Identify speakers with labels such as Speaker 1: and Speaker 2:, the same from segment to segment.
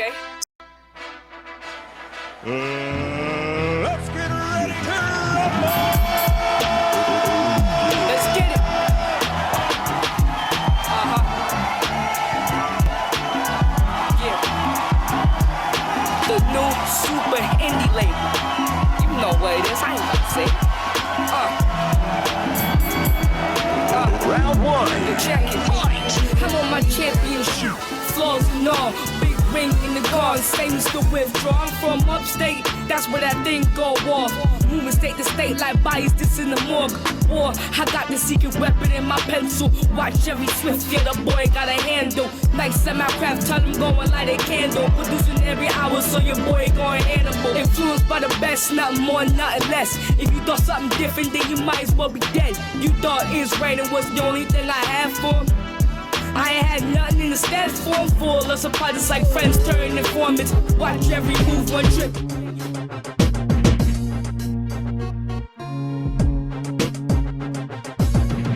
Speaker 1: Okay.
Speaker 2: Let's get ready to rumble.
Speaker 1: Let's get it. Yeah. The new super indie label. You know what it is. I ain't gonna say.
Speaker 2: Round one.
Speaker 1: Check it. I'm on my championship. Flaws and all. Big ring in the garden. Statements to withdraw. I'm from upstate. That's where that thing go off. Moving state to state like bodies. This in the morgue. War. I got the secret weapon in my pencil. Watch every Swift. Yeah, the boy got a handle. Nice semi-craft. Tell them going light a candle. Producing every hour. So your boy going animal. Influenced by the best. Nothing more, nothing less. If you thought something different, then you might as well be dead. You thought Israel was the only thing I had for him. I ain't had nothing in the stats form full of supply just like friends turning informants. Watch every move, one trip.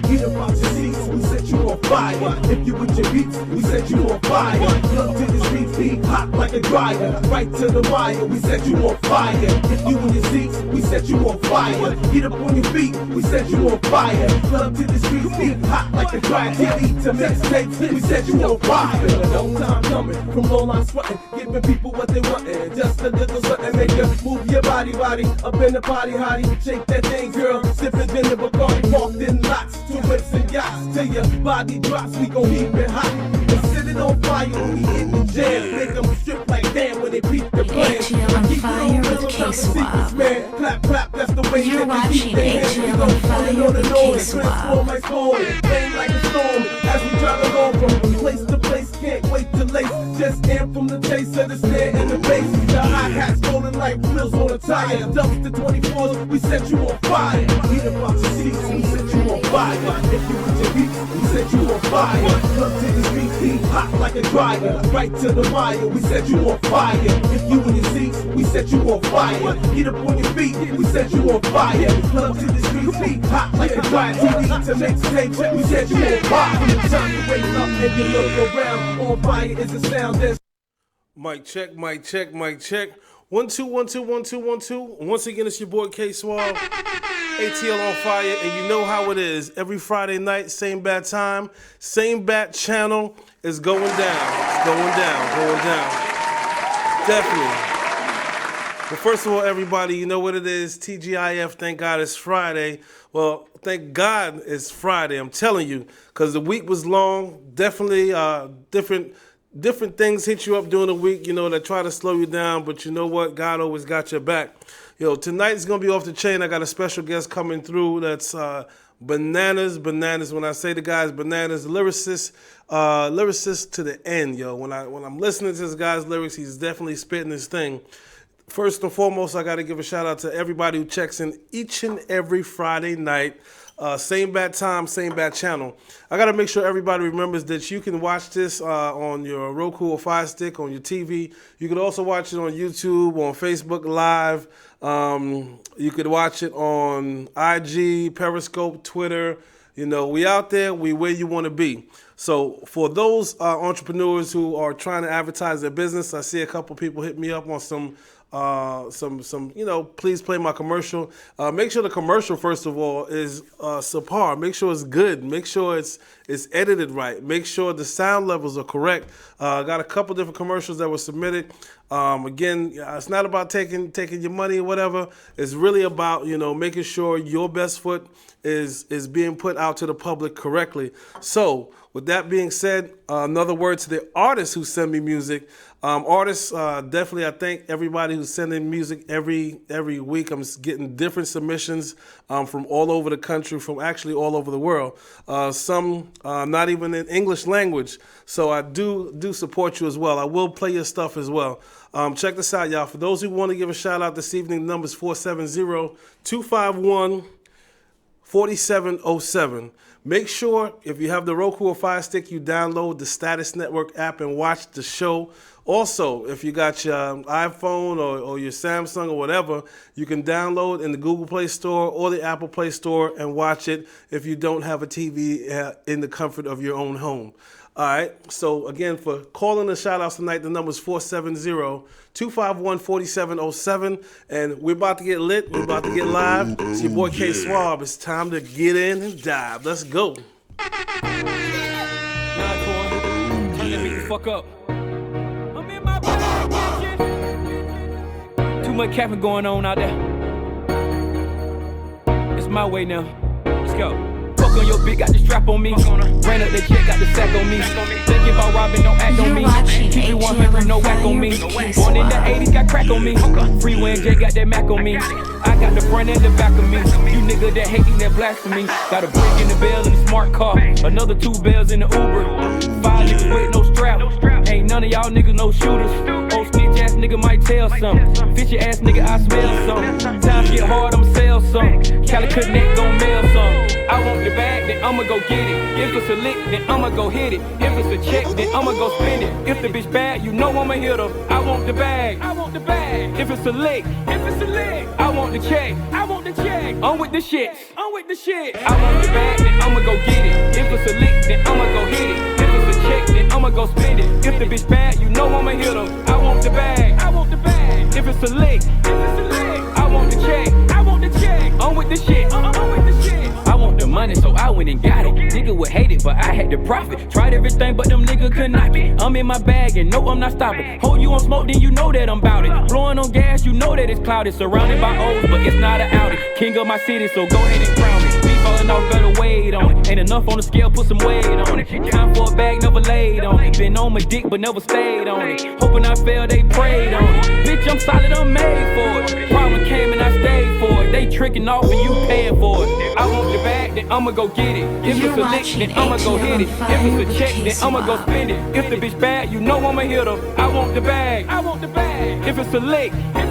Speaker 3: Eat about your seats, we set you on fire. If you with your beats, we set you on fire. Look to the streets, heat hot like a dryer. Right to the wire, we set you on fire. If you in your seats, we set you on fire. Get up on your feet, we set you on fire. Look to the streets, heat hot like a dryer. TV to mixtapes, we set you on fire. No time coming from low line sweating, giving people what they want. Just a little something, make you move your body up in the party, hottie. Shake that thing, girl. Sipping dinner, Bacardi, parked in lots. Two whips and yachts till your body drops. We gon' keep it hot and set it on fire. We in the jam, make them strip like damn when they beat the plan.
Speaker 4: Atl OnFiya with KSWAB.
Speaker 3: Clap, clap, that's the way
Speaker 4: You're
Speaker 3: that we keep
Speaker 4: watching
Speaker 3: their hands.
Speaker 4: Atl OnFiya with KSWAB.
Speaker 3: Transform my soul, rain like a storm. As we drive along from place to place, can't wait to lace. Just amp from the taste of the snare and the bass. The hi-hats rolling like wheels on a tire. Dumpster 24s, we set you on fire. Eat about your seats, we set you on fire. If you with your beats, we set you on fire. Up to the streets, heat hot like a dryer. Right to the wire, we set you on fire. If you in your seats, we set you on fire. Get up on your feet, we set you on fire. Up to the streets, heat hot like a dryer. TV to mixtapes, we set you on fire. From the time you wake up and you look around, on fire is the sound that's
Speaker 5: Mic check, mic check, mic check. 1 2 1 2 1 2 1 2. Once again, it's your boy KSWAB, Atl OnFiya, and you know how it is. Every Friday night, same bad time, same bad channel is going down. It's going down. Definitely. But first of all, everybody, you know what it is. TGIF, thank God it's Friday. Well, thank God it's Friday, I'm telling you, because the week was long. Definitely different things hit you up during the week, you know, that try to slow you down, but you know what? God always got your back. Yo, tonight's going to be off the chain. I got a special guest coming through that's bananas. When I say the guy's bananas, lyricist to the end, yo. When I'm listening to this guy's lyrics, he's definitely spitting his thing. First and foremost, I got to give a shout out to everybody who checks in each and every Friday night. Same bad time, same bad channel. I got to make sure everybody remembers that you can watch this on your Roku or Fire Stick, on your TV. You can also watch it on YouTube, on Facebook Live. You could watch it on IG, Periscope, Twitter. You know, we out there, we where you want to be. So for those entrepreneurs who are trying to advertise their business, I see a couple people hit me up on some, you know, please play my commercial. Make sure the commercial, first of all, is subpar. Make sure it's good. Make sure it's edited right. Make sure the sound levels are correct. Got a couple different commercials that were submitted. Again, it's not about taking your money or whatever. It's really about, you know, making sure your best foot is being put out to the public correctly. So with that being said, another word to the artists who send me music. Artists, definitely, I thank everybody who's sending music every week. I'm getting different submissions from all over the country, from actually all over the world. Some not even in English language. So I do support you as well. I will play your stuff as well. Check this out, y'all. For those who want to give a shout out this evening, the number is 470-251-4707. Make sure if you have the Roku or Fire Stick, you download the Status Network app and watch the show. Also, if you got your iPhone or your Samsung or whatever, you can download in the Google Play Store or the Apple Play Store and watch it if you don't have a TV in the comfort of your own home. All right. So again, for calling the shout outs tonight, the number is 470-251-4707. And we're about to get lit. We're about to get live. It's your boy KSWAB. It's time to get in and dive. Let's go.
Speaker 1: Turn that beat the fuck up. I'm in my bag, bitches. Too much capping going on out there. It's my way now. Let's go. Fuck on your bitch, got the strap on me. Ran up the check, got the sack on me. Thinking about robbing, don't act on me. Keep it 100, no whack on me. Born in the 80s, got crack on me. Freeway and J got that Mac on me. I got the front and the back of me. You nigga that hating, that blasphemy. Got a brick in the bell in the smart car. Another 2 bells in the Uber. 5 niggas with no strap. Ain't none of y'all niggas no shooters. Old snitch ass nigga might tell something. Fishy ass nigga, I smell something. Times get hard, I'ma sell something. Calicut neck gon' mail something. I want the bag, then I'ma go get it. If it's a lick, then I'ma go hit it. If it's a check, then I'ma go spend it. If the bitch bad, you know I'ma hit her. I want the bag, I want the bag. If it's a lick, I want the check, I want the check. I'm with the shits, I'm with the shit. I want the bag, then I'ma go get it. If it's a lick, then I'ma go hit it. If it's a check, then I'ma go spend it. If the bitch bad, you know I'ma hit her. I want the bag, I want the bag. If it's a lick, I want the check, I want the check. I'm with the shit, I'm with the shit. I want the money, so I went and got it. Nigga would hate it, but I had the profit. Tried everything, but them niggas could knock it. I'm in my bag, and no, I'm not stopping. Hold you on smoke, then you know that I'm bout it. Blowing on gas, you know that it's clouded. Surrounded by O's, but it's not an Audi. King of my city, so go ahead and crown me. Me falling off, better weight on it. Ain't enough on the scale, put some weight on it. Time for a bag, never laid on it. Been on my dick, but never stayed on it. Hoping I fail, they prayed on it. Bitch, I'm solid, I'm made for it. Problem came and I stayed for it. They tricking off and you paying for it. I want the bag, then I'ma go get it. If it's a lick, then I'ma go hit it. If it's a check, then I'ma go spend it. If the bitch bad, you know I'ma hit her. I want the bag, I want the bag. If it's a lick, I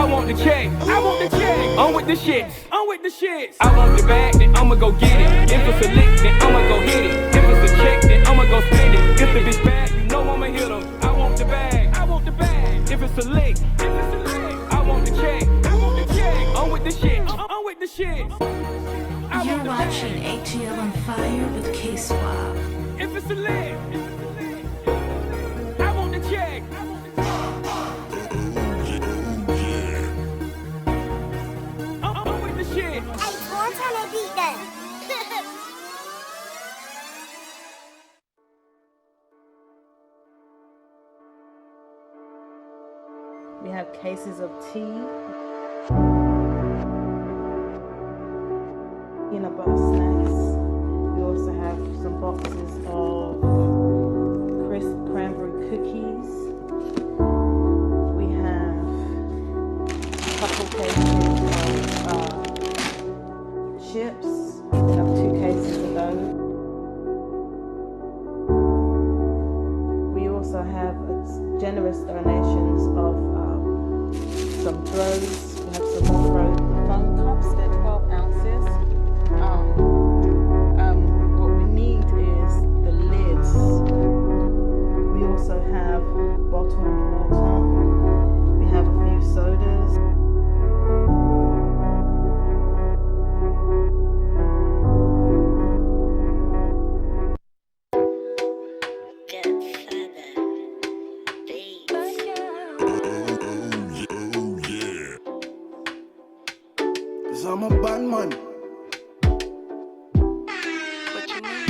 Speaker 1: want the check, I want the check. I'm with the shits, I'm with the shits. I want the bag, then I'ma go get it. If it's a lick, then I'ma go hit it. If it's a check, then I'ma go spend it. If the bitch bad, you know I'ma hit her. I want the bag, I want the bag. If it's a lick, I want the check, I want the check. I'm with the shit, I'm with the shit.
Speaker 4: You're watching Atl OnFiya with KSWAB.
Speaker 1: If it's a lick, I want the check. I'm with the shit.
Speaker 6: Hey, go on, turn that beat then.
Speaker 7: We have cases of tea, peanut butter snacks. We also have some boxes of crisp cranberry cookies. We have a couple cases of chips. We have 2 cases of those. We also have generous donations of some throws. We have some more throw fun cups. They're 12 ounces. What we need is the lids. We also have bottled water. We have a few sodas.
Speaker 8: I'm a bad man.
Speaker 4: What you mean?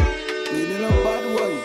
Speaker 8: Needing a bad one.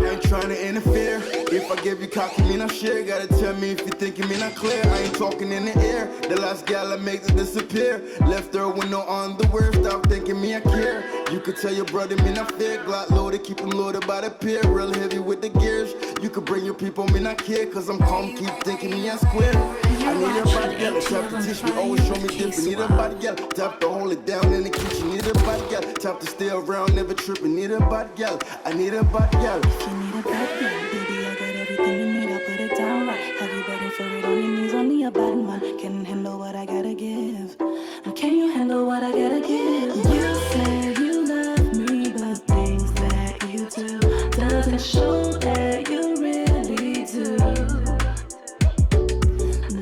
Speaker 8: I ain't trying to interfere. If I give you cocky, me not share. Gotta tell me if you thinking me not clear. I ain't talking in the air. The last gal I make it disappear. Left her with no underwear. Stop thinking me I care. You could tell your brother me not fear. Glock loaded, keep him loaded by the pier. Real heavy with the gears. You could bring your people, me not care. Cause I'm calm, keep thinking me I square. I need a body gal, tap to teach me, always show me different. Need a body gal, tap to hold it down in the kitchen. Need a body gal, tap to stay around, never tripping. Need a body gal, I need a body gal.
Speaker 9: If you need a bad girl, baby, I got everything you need. I put it down right. Have you begging for it on your knees? Only a bad man can handle what I gotta give. And can you handle what I gotta give? You say you love me, but things that you do doesn't show that you really do.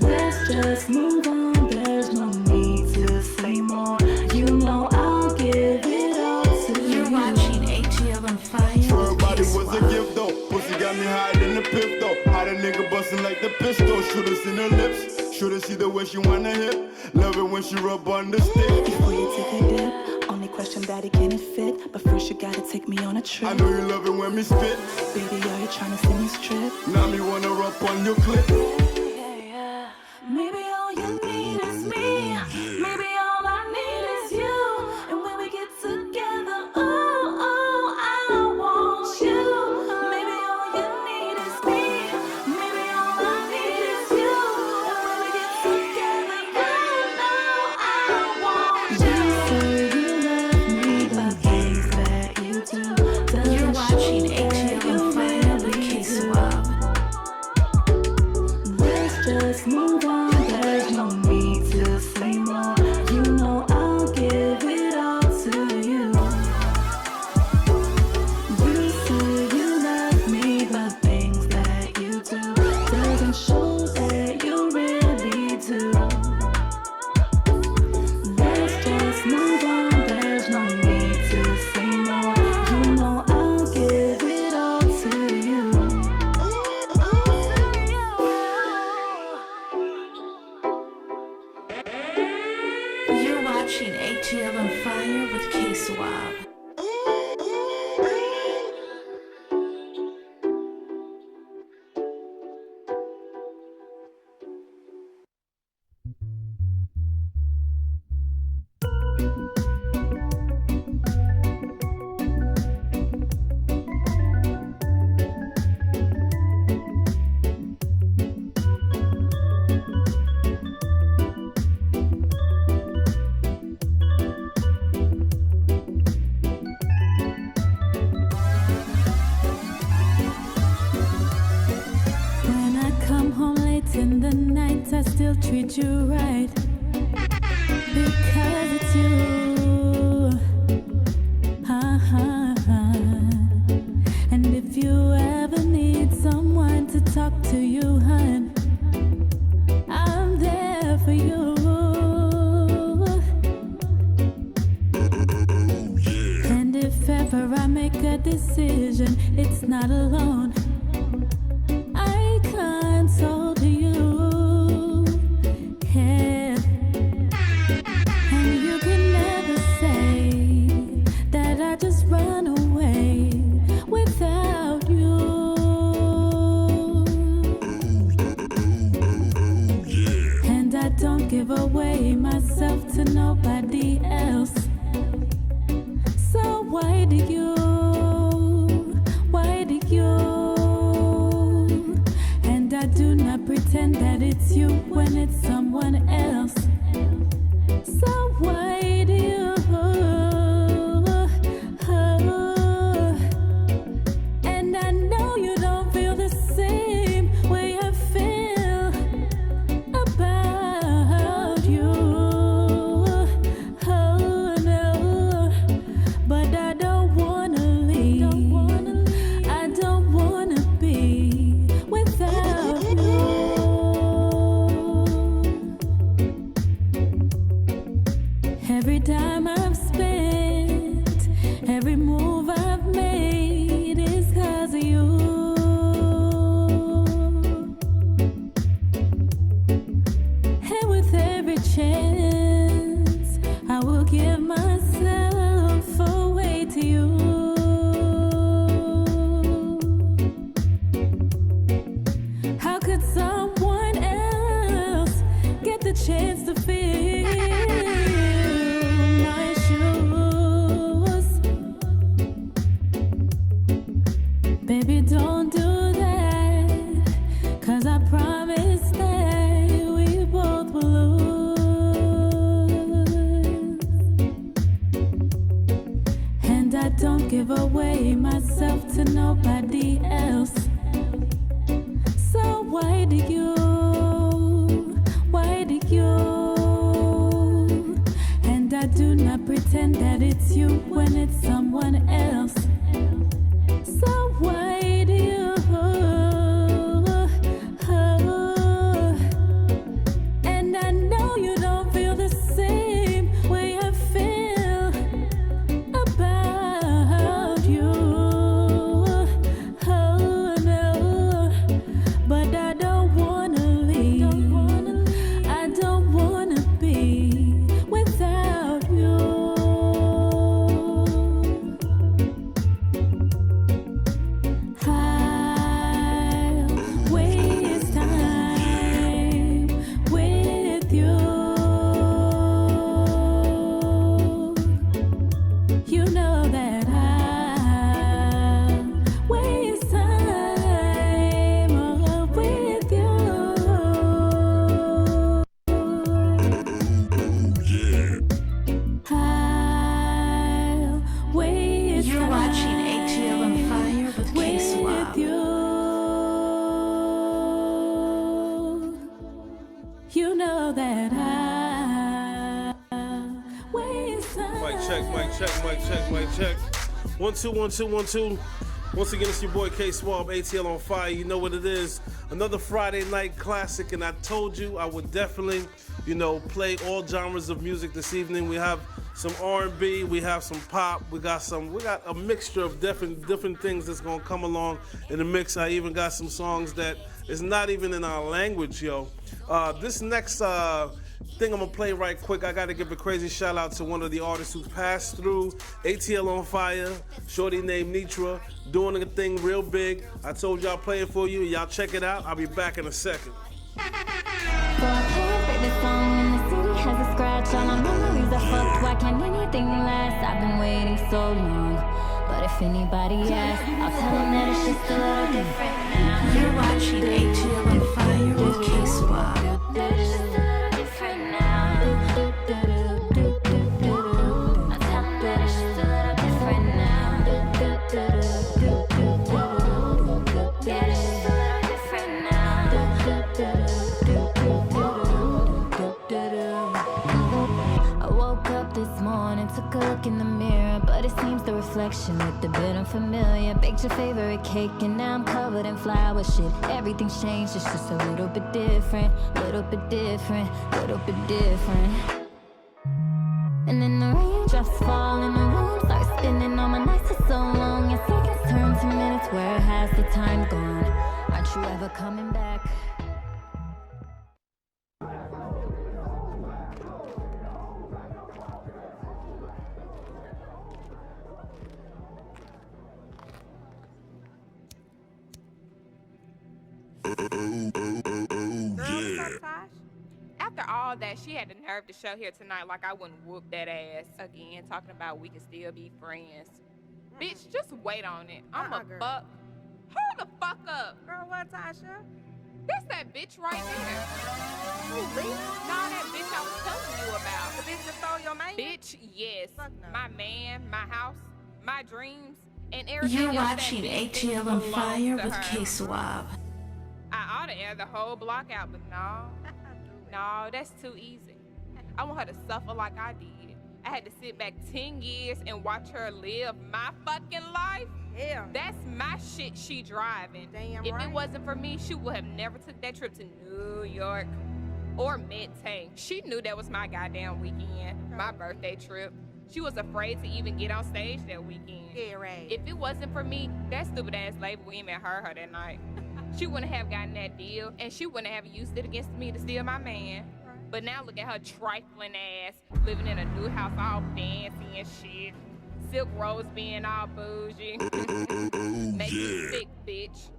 Speaker 9: Let's just move on, there's no need to say more. You know I'll give it all to you.
Speaker 8: got me higher than the pip though. How the nigga bustin' like the pistol. Shoulda seen her lips, shoulda see the way she wanna hip. Love it when she rub on the stick.
Speaker 9: Before you take a dip, only question, daddy, can it fit? But first you gotta take me on a trip.
Speaker 8: I know you love it when me spit.
Speaker 9: Baby, are you tryna see me strip?
Speaker 8: Now me wanna rub on your clip.
Speaker 9: Yeah. Maybe all you need is me. Maybe all I need is you. And when we get together, oh, I want you. Maybe all you need is me. Maybe all I need is you. And when we get together, I want you. You love me, the things that you do.
Speaker 4: You're watching Atl OnFiya with KSWAB.
Speaker 9: Let's just move on, there's no need to say more. You know I'll give it all to you. You say you love me, but things that you do doesn't show that you really do. Let's just move on, there's no need to say more. You know I'll give it all to you.
Speaker 4: You're watching Atl OnFiya with KSWAB.
Speaker 9: When I come home late in the night, I still treat you right. Because it's you. Ha ha ha. And if you ever need someone to talk to you, hun, I'm there for you. And if ever I make a decision, it's not alone. I console to you, yeah. And you can never say that I just run away without you. And I don't give away myself to nobody else. So why do you? Why do you? And I do not pretend that it's you when it's someone else. So why do you? And I know you don't feel the same way I feel about you. Oh no, but I don't wanna leave. I don't wanna be without you. Every time I've spent, every move I've made is 'cause of you. And with every chance, I will give myself away to you. How could someone else get the chance to feel my shoes? Baby, don't do that, 'cause I promise that we both will lose. And I don't give away myself to nobody else. So why do you? Why do you? And I do not pretend that it's you when it's someone else. So why do you? know that I waste time.
Speaker 5: Mic check. 1 2 1 2 1 2. Once again, it's your boy KSWAB, Atl OnFiya. You know what it is. Another Friday night classic, and I told you I would definitely, play all genres of music this evening. We have some R&B, we have some pop, we got a mixture of different things that's gonna come along in the mix. I even got some songs that is not even in our language, yo. This next thing I'm gonna play right quick, I gotta give a crazy shout out to one of the artists who passed through, Atl OnFiya, shorty named Nitra, doing a thing real big. I told y'all play it for you, y'all check it out. I'll be back in a second.
Speaker 10: So I can't break this song and the city has a scratch. All my memories are fucked, why can't anything last? I've been waiting so long, but if anybody asks, I'll tell them that it's just a little different now.
Speaker 4: You're watching Atl OnFiya with KSWAB.
Speaker 10: That it's just a little different now. I'll tell them that it's just a little different now. Yeah, it's just a little different now. I woke up this morning, took a look in the mirror, but it seems the reflection looked a bit unfamiliar. Baked your favorite cake and now I'm covered in flour shit. Everything's changed, it's just a little bit different, little bit different, little bit different. And then the raindrops fall and the room starts spinning. All my nights are so long, and seconds turn to minutes. Where has the time gone? Aren't you ever coming back?
Speaker 11: After all that, she had the nerve to show here tonight like I wouldn't whoop that ass again, talking about we can still be friends. Bitch, just wait on it. I'm a fuck. Hold the fuck up.
Speaker 12: Girl, what, Tasha?
Speaker 11: That's that bitch right there.
Speaker 12: Who, Lee?
Speaker 11: Nah, that bitch I was telling you about.
Speaker 12: The bitch that stole your man?
Speaker 11: Bitch, yes.
Speaker 12: Fuck no.
Speaker 11: My man, my house, my dreams, and everything
Speaker 4: You're
Speaker 11: else that
Speaker 4: watching
Speaker 11: bitch
Speaker 4: Atl
Speaker 11: thinks belongs
Speaker 4: OnFiya
Speaker 11: to
Speaker 4: with
Speaker 11: her.
Speaker 4: KSWAB.
Speaker 11: I ought to air the whole block out, but no. No, that's too easy. I want her to suffer like I did. I had to sit back 10 years and watch her live my fucking life.
Speaker 12: Yeah.
Speaker 11: That's my shit she driving.
Speaker 12: Damn
Speaker 11: if
Speaker 12: right.
Speaker 11: it wasn't for me, she would have never took that trip to New York or Mid-Tay. She knew that was my goddamn weekend, my birthday trip. She was afraid to even get on stage that weekend.
Speaker 12: Yeah, right.
Speaker 11: If it wasn't for me, that stupid ass label even heard her that night. She wouldn't have gotten that deal, and she wouldn't have used it against me to steal my man. But now look at her trifling ass, living in a new house all fancy and shit. Silk Rose being all bougie. Make me sick, bitch.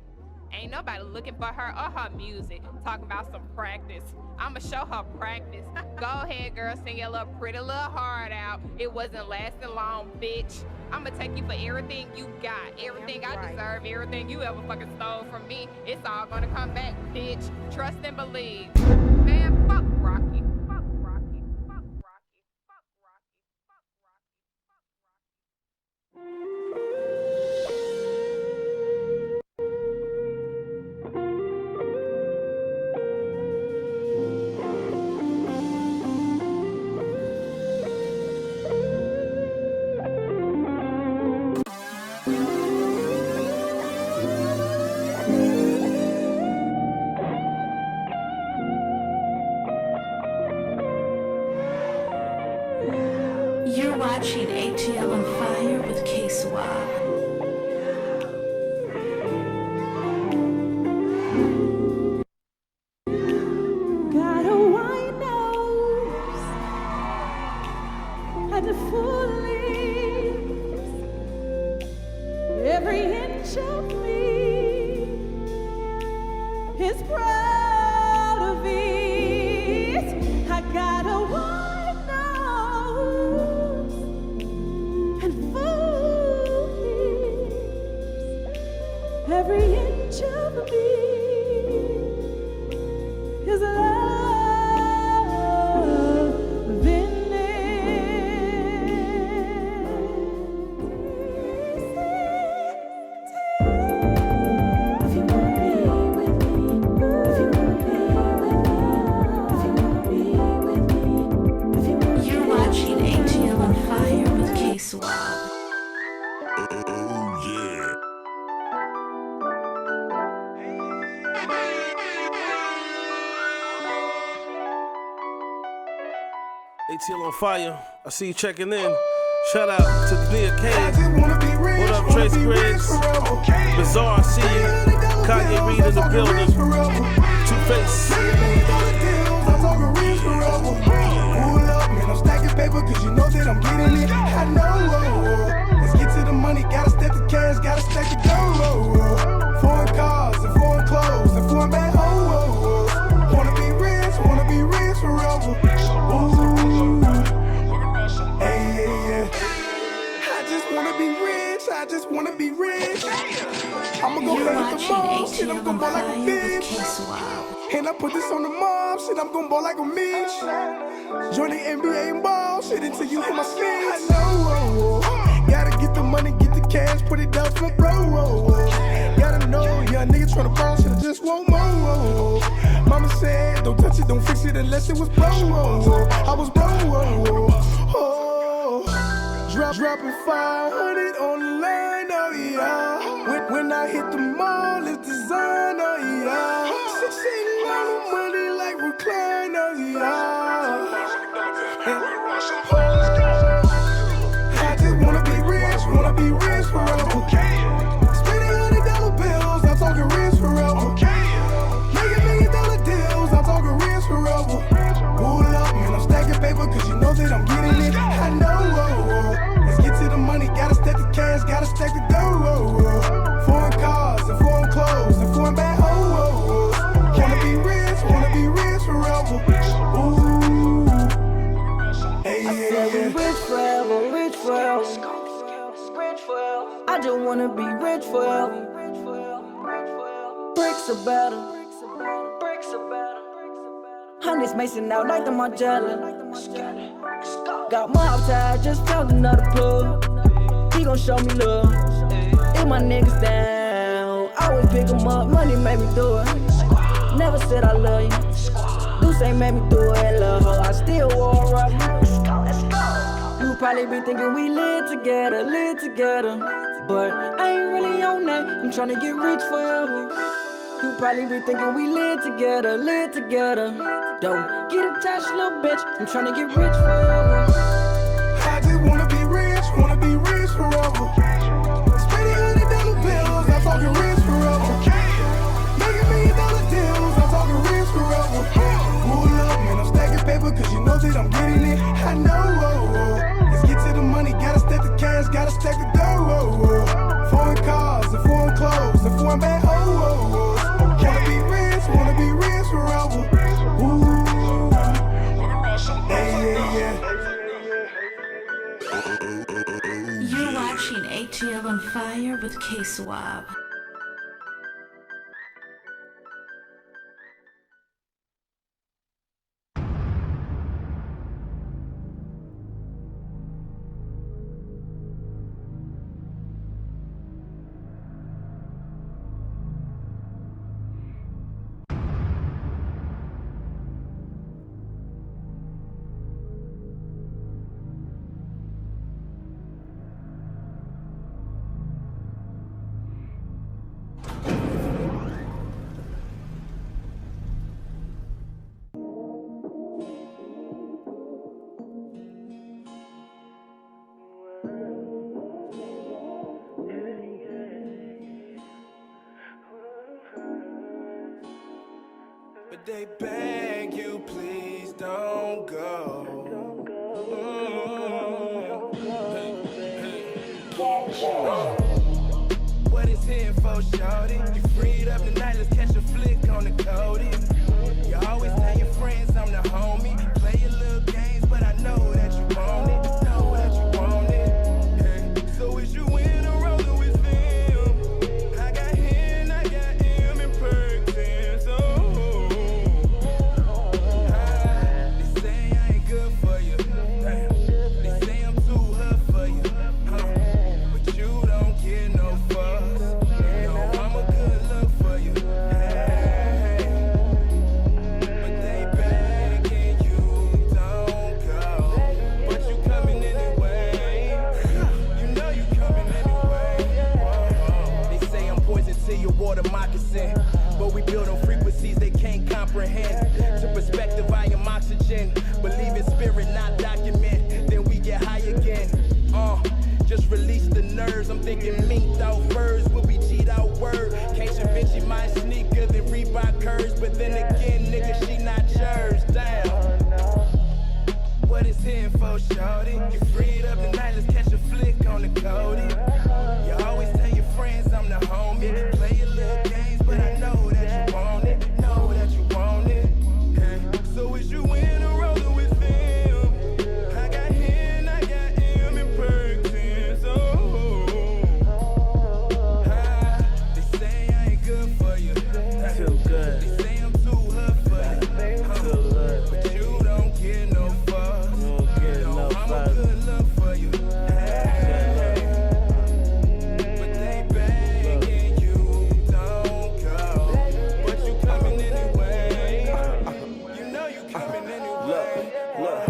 Speaker 11: Ain't nobody looking for her or her music. Talking about some practice. I'ma show her practice. Go ahead, girl, sing your little pretty little heart out. It wasn't lasting long, bitch. I'ma take you for everything you got. Everything I deserve, everything you ever fucking stole from me. It's all gonna come back, bitch. Trust and believe. Man, fuck Rocky. Fuck Rocky. Fuck Rocky. Fuck Rocky. Fuck Rocky. Fuck
Speaker 4: You're watching Atl OnFiya with KSWAB.
Speaker 9: Got a white nose and a full lips. Every inch of me is proud of it. I got a white nose and full lips. Every inch of me is love in it. If you wanna be with me, if you wanna be with me, if you wanna be
Speaker 5: Atl OnFiya, I see you checking in. Shout out to Nia Kane. What up, Trace Griggs? Bizarre, I see you. Kanye Reed in the building. Two-Face.
Speaker 13: Pull up, man, I'm stacking paper cause you know that I'm getting it. I know. Let's get to the money, gotta stack the cash, gotta stack the dough. Foreign cars and foreign clothes and foreign bad hoes. Wanna be rich forever. Ooh. Hey, yeah. I just wanna be rich. I'ma go hit the mall, shit, I'm gon' ball like a bitch. And I put this on the mob, shit, I'm gon' ball like a Mitch. Join the NBA and ball, shit, until you hit my sneeze. I know, gotta get the money, get the cash, put it down for my bro. Gotta know, young nigga tryna ball, shit, I just want more. Mama said, don't touch it, don't fix it unless it was bro. I was bro. Dropping 500 on the line, oh yeah. When I hit the mall, it's design, oh yeah. Sitting on the money like recline, oh yeah. I just wanna be rich forever. Spending $100 bills, I'm talking rich forever. Making $1 million deals, I'm talking rich forever. Pull up, man, I'm stacking paper cause you know that I'm getting it. I know. To the money, gotta stack the cash, gotta stack the dough. Foreign cars and foreign clothes and foreign bad hoes. Wanna be rich forever. Ooh. Hey,
Speaker 14: I said we rich forever, rich forever. I just wanna be rich forever. Bricks are better. Hundreds macing out like the Margiela. Got mob tied, just found another plug. He gon' show me love. If my niggas down, always pick 'em up. Money made me do it. Never said I love you. Deuce ain't made me do it, love her. I still wore up. You probably be thinking we live together. But I ain't really on that. I'm tryna get rich forever. You probably be thinking we live together. Don't get attached, little bitch. I'm tryna get rich forever.
Speaker 13: I just wanna be rich forever. Spending $100 bills, I'm talking rich forever. Making $1 million deals, I'm talking rich forever. Pull up, man, I'm stacking paper cause you know that I'm getting it. I know. Let's get to the money, gotta stack the cash, gotta stack the dough. Foreign cars and foreign clothes and foreign bad hoes. Wanna be rich forever. Ooh. Yeah.
Speaker 4: You're watching Atl OnFiya with KSWAB.
Speaker 13: They beg you, please don't go. What is here for, shorty? You freed up tonight, let's catch a flick on the Cody. You always tell your friends I'm the homie. Play your little games, but I know that you want it. So is you in or rolling with them? I got him, I got him in Perkins. They say I ain't good for you. Damn. They say I'm too hot for you. But you don't get no fuss. No, I'm a good look for you. But they begging you don't go. But you coming anyway. You know you coming anyway. They say I'm poison to your water moccasin. But
Speaker 15: We build on frequencies they can't comprehend. To perspective, I am oxygen. Believe in spirit, not document. Then we get high again. Just release the nerves. I'm thinking minked out furs will be G'd out word. Case Vinci my sneaker, then Reebok curves. But then again, nigga, she not yours. Damn. What is in for, shorty? You freed up tonight, let's catch a flick on the Cody. You always tell your friends I'm the homie. Play your little games, but I know that you want it. Know that you want it. Hey. So is you in or rolling with them? I got him, I got him in Perkins. They say I ain't good for you. Too good. They say I'm too hood for you. Too good. But you don't get no fuss. You don't get no fuss. I'm a good look for you. But they begging you don't go. But you coming anyway. You know you coming anyway.
Speaker 16: Look,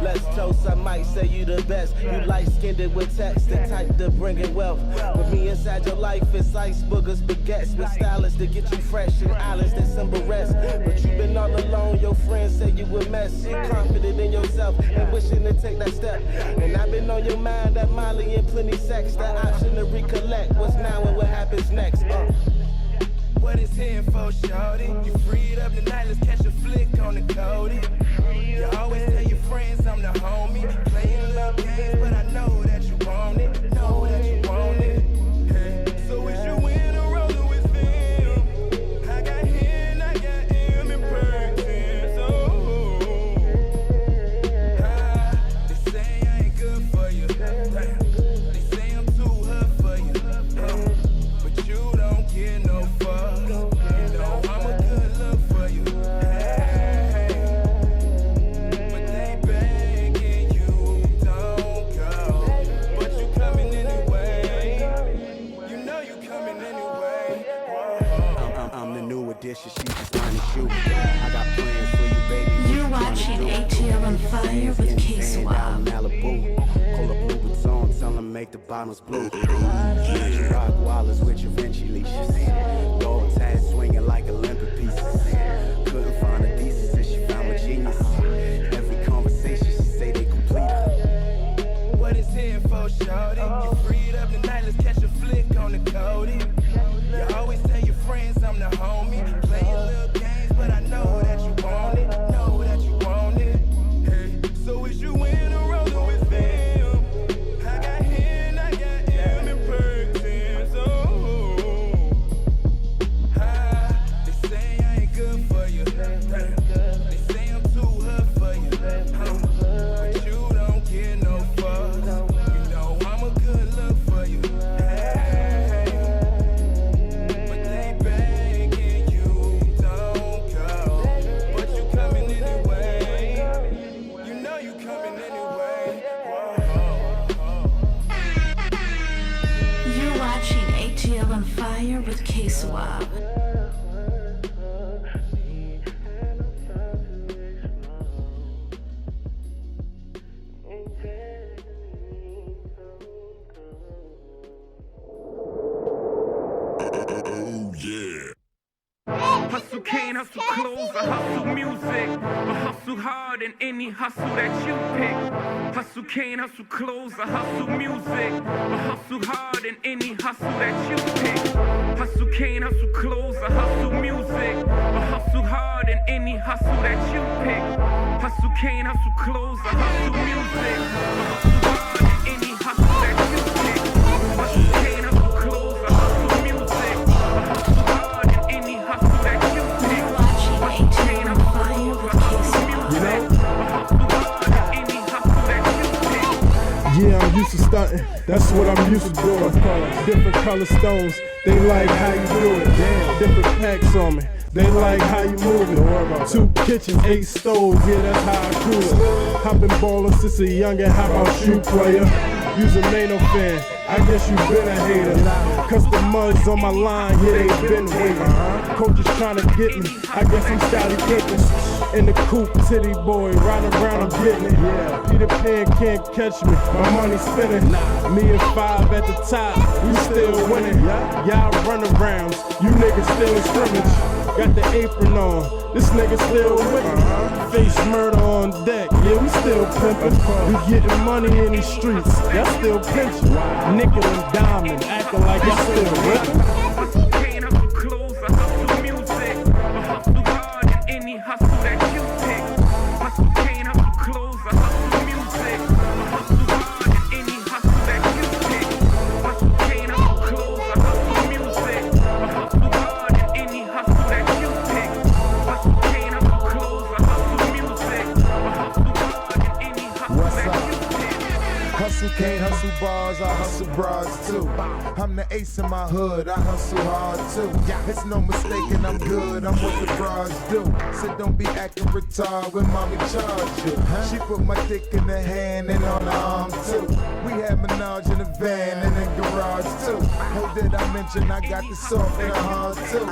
Speaker 16: let's toast. I might say you the best. You light-skinned with text, the type to bring in wealth. With me inside your life, it's ice boogers, baguettes with stylists to get you fresh and islands that symbol rest. But you been all alone, your friends say you a mess. You confident in yourself and wishing to take that step. And I've been on your mind, that Molly and plenty sex. That option to recollect what's now and what happens next.
Speaker 15: What is in for, shorty? You freed up tonight, let's catch a flick on the Cody. You always tell your friends I'm the homie. Playing little games, but I know that you want it. Know that you want it. Hey. So is you in or rolling with them? I got him in Perkins. They say I ain't good for you. They say I'm too hood for you. But you don't get no fuss. You know I'm a good look for you. But they begging you don't go. But you coming anyway. You know you coming anyway.
Speaker 8: I'm the new addition, she just trying to shoot. I got plans for you, baby.
Speaker 4: You're watching Atl OnFiya with KSWAB.
Speaker 8: Malibu, call up Louis Vuitton, tell them make the bottoms blue. Rock Wallace with your Vinci leashes. Dog tag swinging like Olympic pieces. Couldn't find a thesis till she found my genius. Every conversation she say they complete her.
Speaker 15: What is in for, shorty? You freed up tonight, let's catch a flick on the Cody. You always tell your friends I'm the homie. Playing little games, but I know that you want it. Know that you want it. Hey. So is you in or rolling with them? I got him in Perkins. They say I ain't good for you. They say I'm too hood for you. But you don't get no fuss. You know I'm a good look for you. But they begging you don't go. But you coming anyway. You know you coming anyway.
Speaker 4: You're watching Atl OnFiya with KSWAB.
Speaker 17: Hustle cane, hustle clothes, I hustle music. I hustle hard in any hustle that you pick. Hustle cane, hustle clothes, I hustle music. I hustle hard in any hustle that you pick. Hustle cane, hustle clothes, I hustle music. I hustle hard in any hustle that you pick. Hustle cane, hustle clothes, I hustle music. I hustle hard in any hustle that you pick. Hustle cane, hustle clothes, I hustle music. I hustle hard in any hustle that you pick. Hustle cane, hustle clothes, I hustle music. I hustle hard in any hustle that you pick.
Speaker 3: Yeah, I'm used to stunting. That's what I'm used to doing. Different color stones. They like how you do it. Damn, different packs on me. They like how you move it. 2 kitchens, 8 stoves, yeah, that's how I cool it. I've been ballin' since a youngin', how about you, player? You's a Nano fan, I guess you been a hater. Cause the muds on my line, yeah, they been waiting. Coaches
Speaker 18: trying to get me. I guess I'm Sally Pimpin'. In the coupe, titty boy, riding around, I'm getting it. Yeah. Peter Pan can't catch me, my money spinning. Me and 5 at the top, we still winning. Y'all run arounds, you niggas still in scrimmage. Got the apron on, this nigga still with me. Face murder on deck, yeah, we still pimpin'. We getting money in these streets, y'all still pinchin'. Nickel and diamond, acting like y'all still whippin'.
Speaker 17: Can't hustle clothes, I hustle music. I hustle hard in any hustle that you pick. Hustle can't hustle clothes, I hustle music. I hustle hard in any hustle that you pick. Hustle can't hustle clothes, I hustle music. I hustle hard in any hustle that you pick. Hustle can't hustle clothes, I hustle music. I hustle hard in any hustle that you pick.
Speaker 19: Hustle can't hustle bars, I hustle bras too. I'm the ace in my hood, I hustle hard too. It's no mistaking, I'm good, I'm what the bras do. So don't be acting retarded when mommy charge you. She put my dick in the hand and on the arm too. We had Minaj in the van and in garage too. Oh, did I mention I got the soft and the hard too?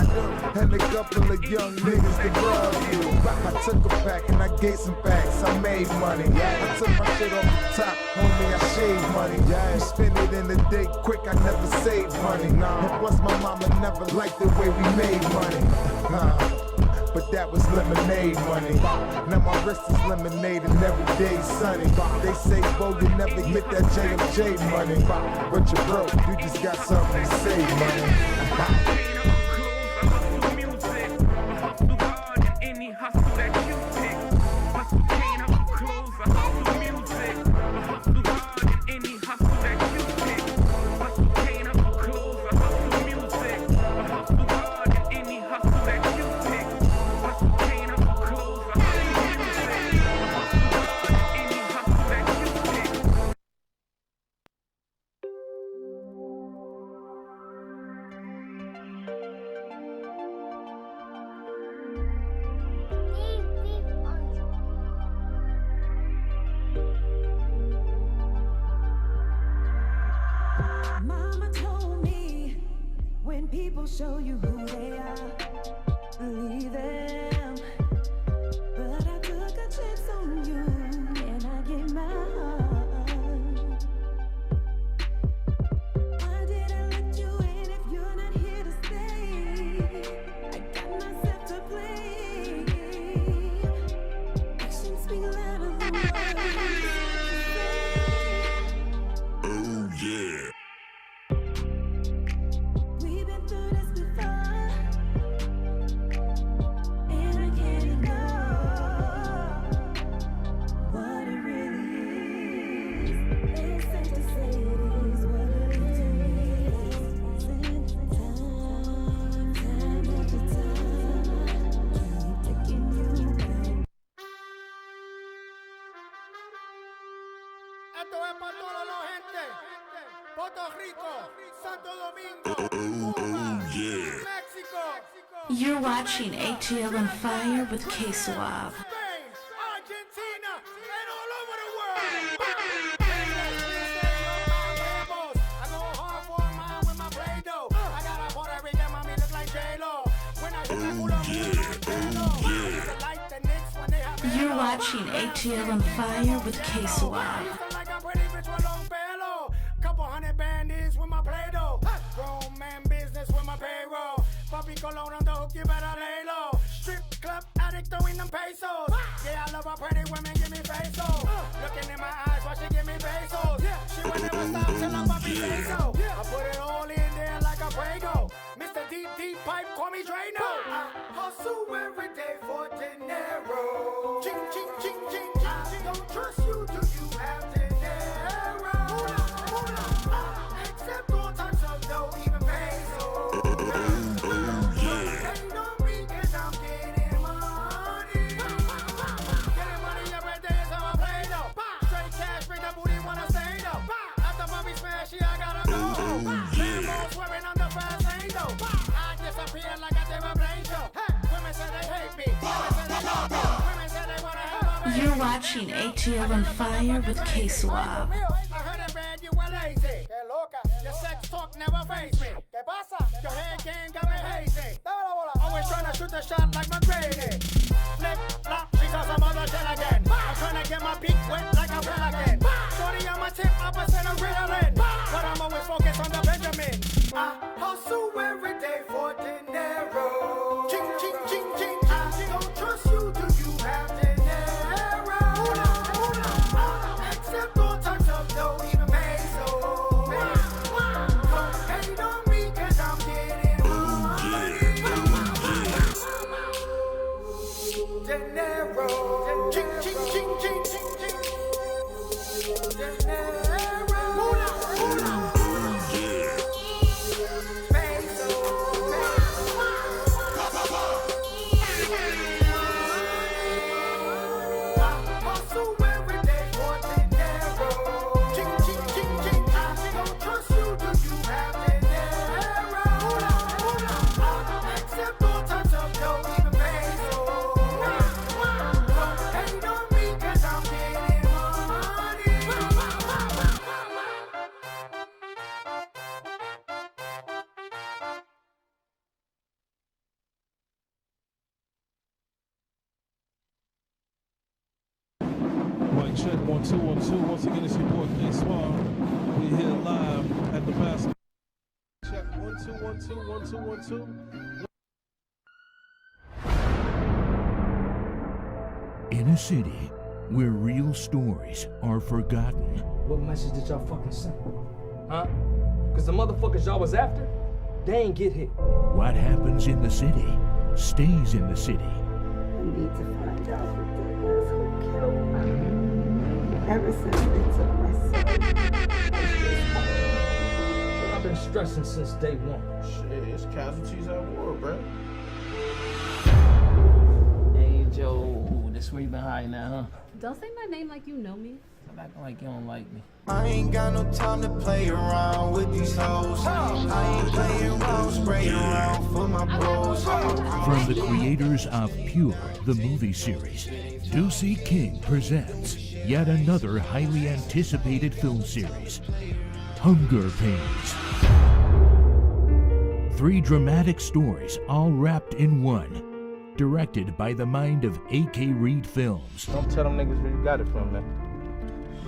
Speaker 19: And a couple of young niggas to grab you. I took a pack and I gave some packs, I made money. I took my shit off the top, homie, I shaved money. You spend it in the day quick, I never save money. And plus my mama never liked the way we made money. But that was lemonade money. Now my wrist is lemonade and every day's sunny. They say, Bo, you never get that JMJ money. But you're broke, you just got something to save money.
Speaker 9: Show you who they are, believe them. But I took a chance on you, and I gave my heart. Why did I let you in if you're not here to stay? I got myself to blame. Actions speak louder than words.
Speaker 2: Oh yeah.
Speaker 20: Esto es para toda la gente. Puerto Rico, Santo Domingo, Mexico.
Speaker 4: You're watching ATL on Fire with KSWAB.
Speaker 20: Argentina, and all over the world. I go hard for a mile with my Play-Doh. I got a Puerto Rican mommy look like J-Lo. When I hit that
Speaker 4: You're watching ATL on Fire with KSWAB.
Speaker 20: Couple hundred bandits with my Play-Doh. Grown man business with my payroll. Puppy cologne on the hook, you better lay low. Strip club addict throwing them pesos. Yeah, I love her pretty women, give me pesos. Looking in my eyes while she give me pesos. She will never stop till I'm puppy say so. I put it all in there like a Prego. Mr. Deep Deep Pipe, call me Drano. I hustle every day for dinero. Ching, ching, ching, ching, ching. I don't trust you, do you have dinero? Except all types of dough, even pesos. Ain't no me, cause I'm getting money. Getting money every day is how I play though. Straight cash, bring the booty, wanna stay though. After mommy smash, yeah, I gotta go. Lambos swearing on the fast lane though. I disappear like a David Blaine show. Women say they hate me. Women say they love me. Women say they wanna have my baby.
Speaker 4: You're watching ATL on Fire with KSWAB.
Speaker 20: I heard it bad, you were lazy. Que loca, your sex talk never faze me. Que pasa? Your head game got me hazy. Always trying to shoot shoot a shot like McGrady. Flip, flop, she saw some other shit again. I'm trying to get my peak wet like a pelican. Shorty on my tip, opposite of Ritalin. But I'm always focused on the Benjamin. I hustle every day for dinero. Ching, ching, ching, ching. I don't trust you, do you have dinero? I accept all types of dough, even peso. Don't hate on me, cause I'm getting money. Dinero. Ching, ching, ching, ching, ching, ching. Dinero.
Speaker 5: Mic check 1 2 1 2. Once again, it's your boy KSWAB. We here live at the basketball. Check 1 2 1 2 1 2 1 2.
Speaker 21: In a city where real stories are forgotten.
Speaker 22: What message did y'all fucking send? Huh? Because the motherfuckers y'all was after, they ain't get hit.
Speaker 21: What happens in the city stays in the city.
Speaker 23: We need to find out what that was who killed me. Ever since they took my son.
Speaker 22: I've been stressing since day one.
Speaker 16: Shit, it's casualties at war, bro.
Speaker 22: Hey, Joe, this where you been hiding at, huh?
Speaker 24: Don't say my name like you know me.
Speaker 22: I'm acting like you don't like me.
Speaker 25: I ain't got no time to play around with these hoes. I ain't playing around, spraying around for my bros.
Speaker 21: From the creators of Pure, the movie series, Deucey King presents yet another highly anticipated film series, Hunger Pains. 3 dramatic stories all wrapped in one, directed by the mind of A.K. Reed Films.
Speaker 16: Don't tell them niggas where you got it from, man.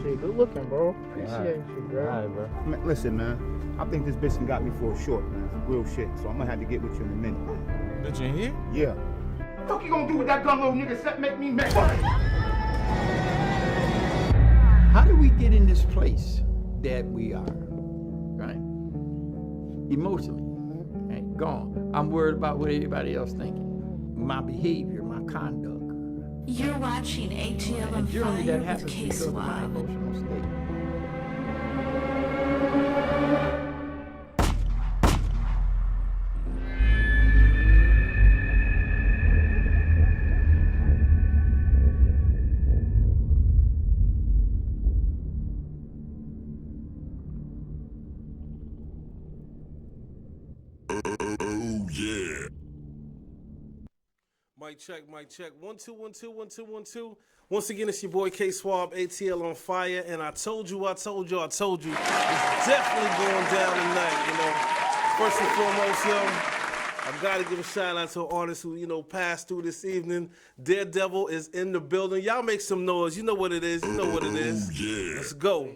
Speaker 26: Shit, good looking, bro. Appreciate you, bro.
Speaker 16: All right, bro.
Speaker 27: Man, listen, man. I think this bitch done got me for a short, man. Real shit. So I'm gonna have to get with you in a minute, man.
Speaker 16: Bitch in here?
Speaker 27: Yeah.
Speaker 28: What the fuck you gonna do with that gun, little nigga, except make me mad?
Speaker 29: How did we get in this place that we are, right? Emotionally, right? Gone. I'm worried about what everybody else thinking. My behavior, my conduct.
Speaker 4: You're watching ATL
Speaker 29: And generally that
Speaker 4: OnFiya with
Speaker 29: happens because of my
Speaker 4: KSWAB.
Speaker 29: emotional state.
Speaker 2: Oh yeah.
Speaker 5: Mic check, mic check. 1 2 1 2 1 2 1 2. Once again, it's your boy KSWAB, ATL OnFiya, and I told you, it's definitely going down tonight. You know, first and foremost, yo, I gotta give a shout out to an artist who, passed through this evening. Daredevil is in the building. Y'all make some noise. You know what it is.
Speaker 2: Yeah.
Speaker 5: Let's go.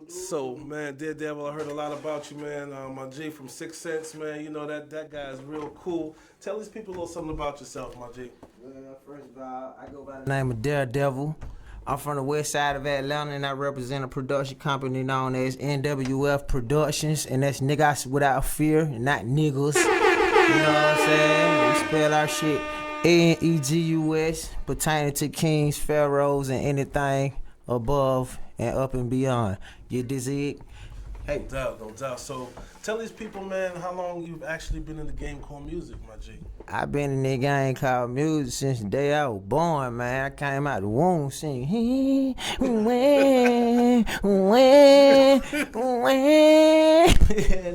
Speaker 5: So, man, Daredevil, I heard a lot about you, man. My G from 6 Sense, man. You know, that guy is real cool. Tell these people a little something about yourself, my G.
Speaker 30: Well, first of all, I go by the name of Daredevil. I'm from the west side of Atlanta, and I represent a production company known as NWF Productions, and that's niggas without fear, not niggas. You know what I'm saying? We spell our shit ANEGUS, pertaining to kings, pharaohs, and anything above and up and beyond. Get this it?
Speaker 5: Hey, no doubt. So, tell these people, man, how long you've actually been in the game called music, my G.
Speaker 30: I've been in that game called music since the day I was born, man. I came out the womb singing.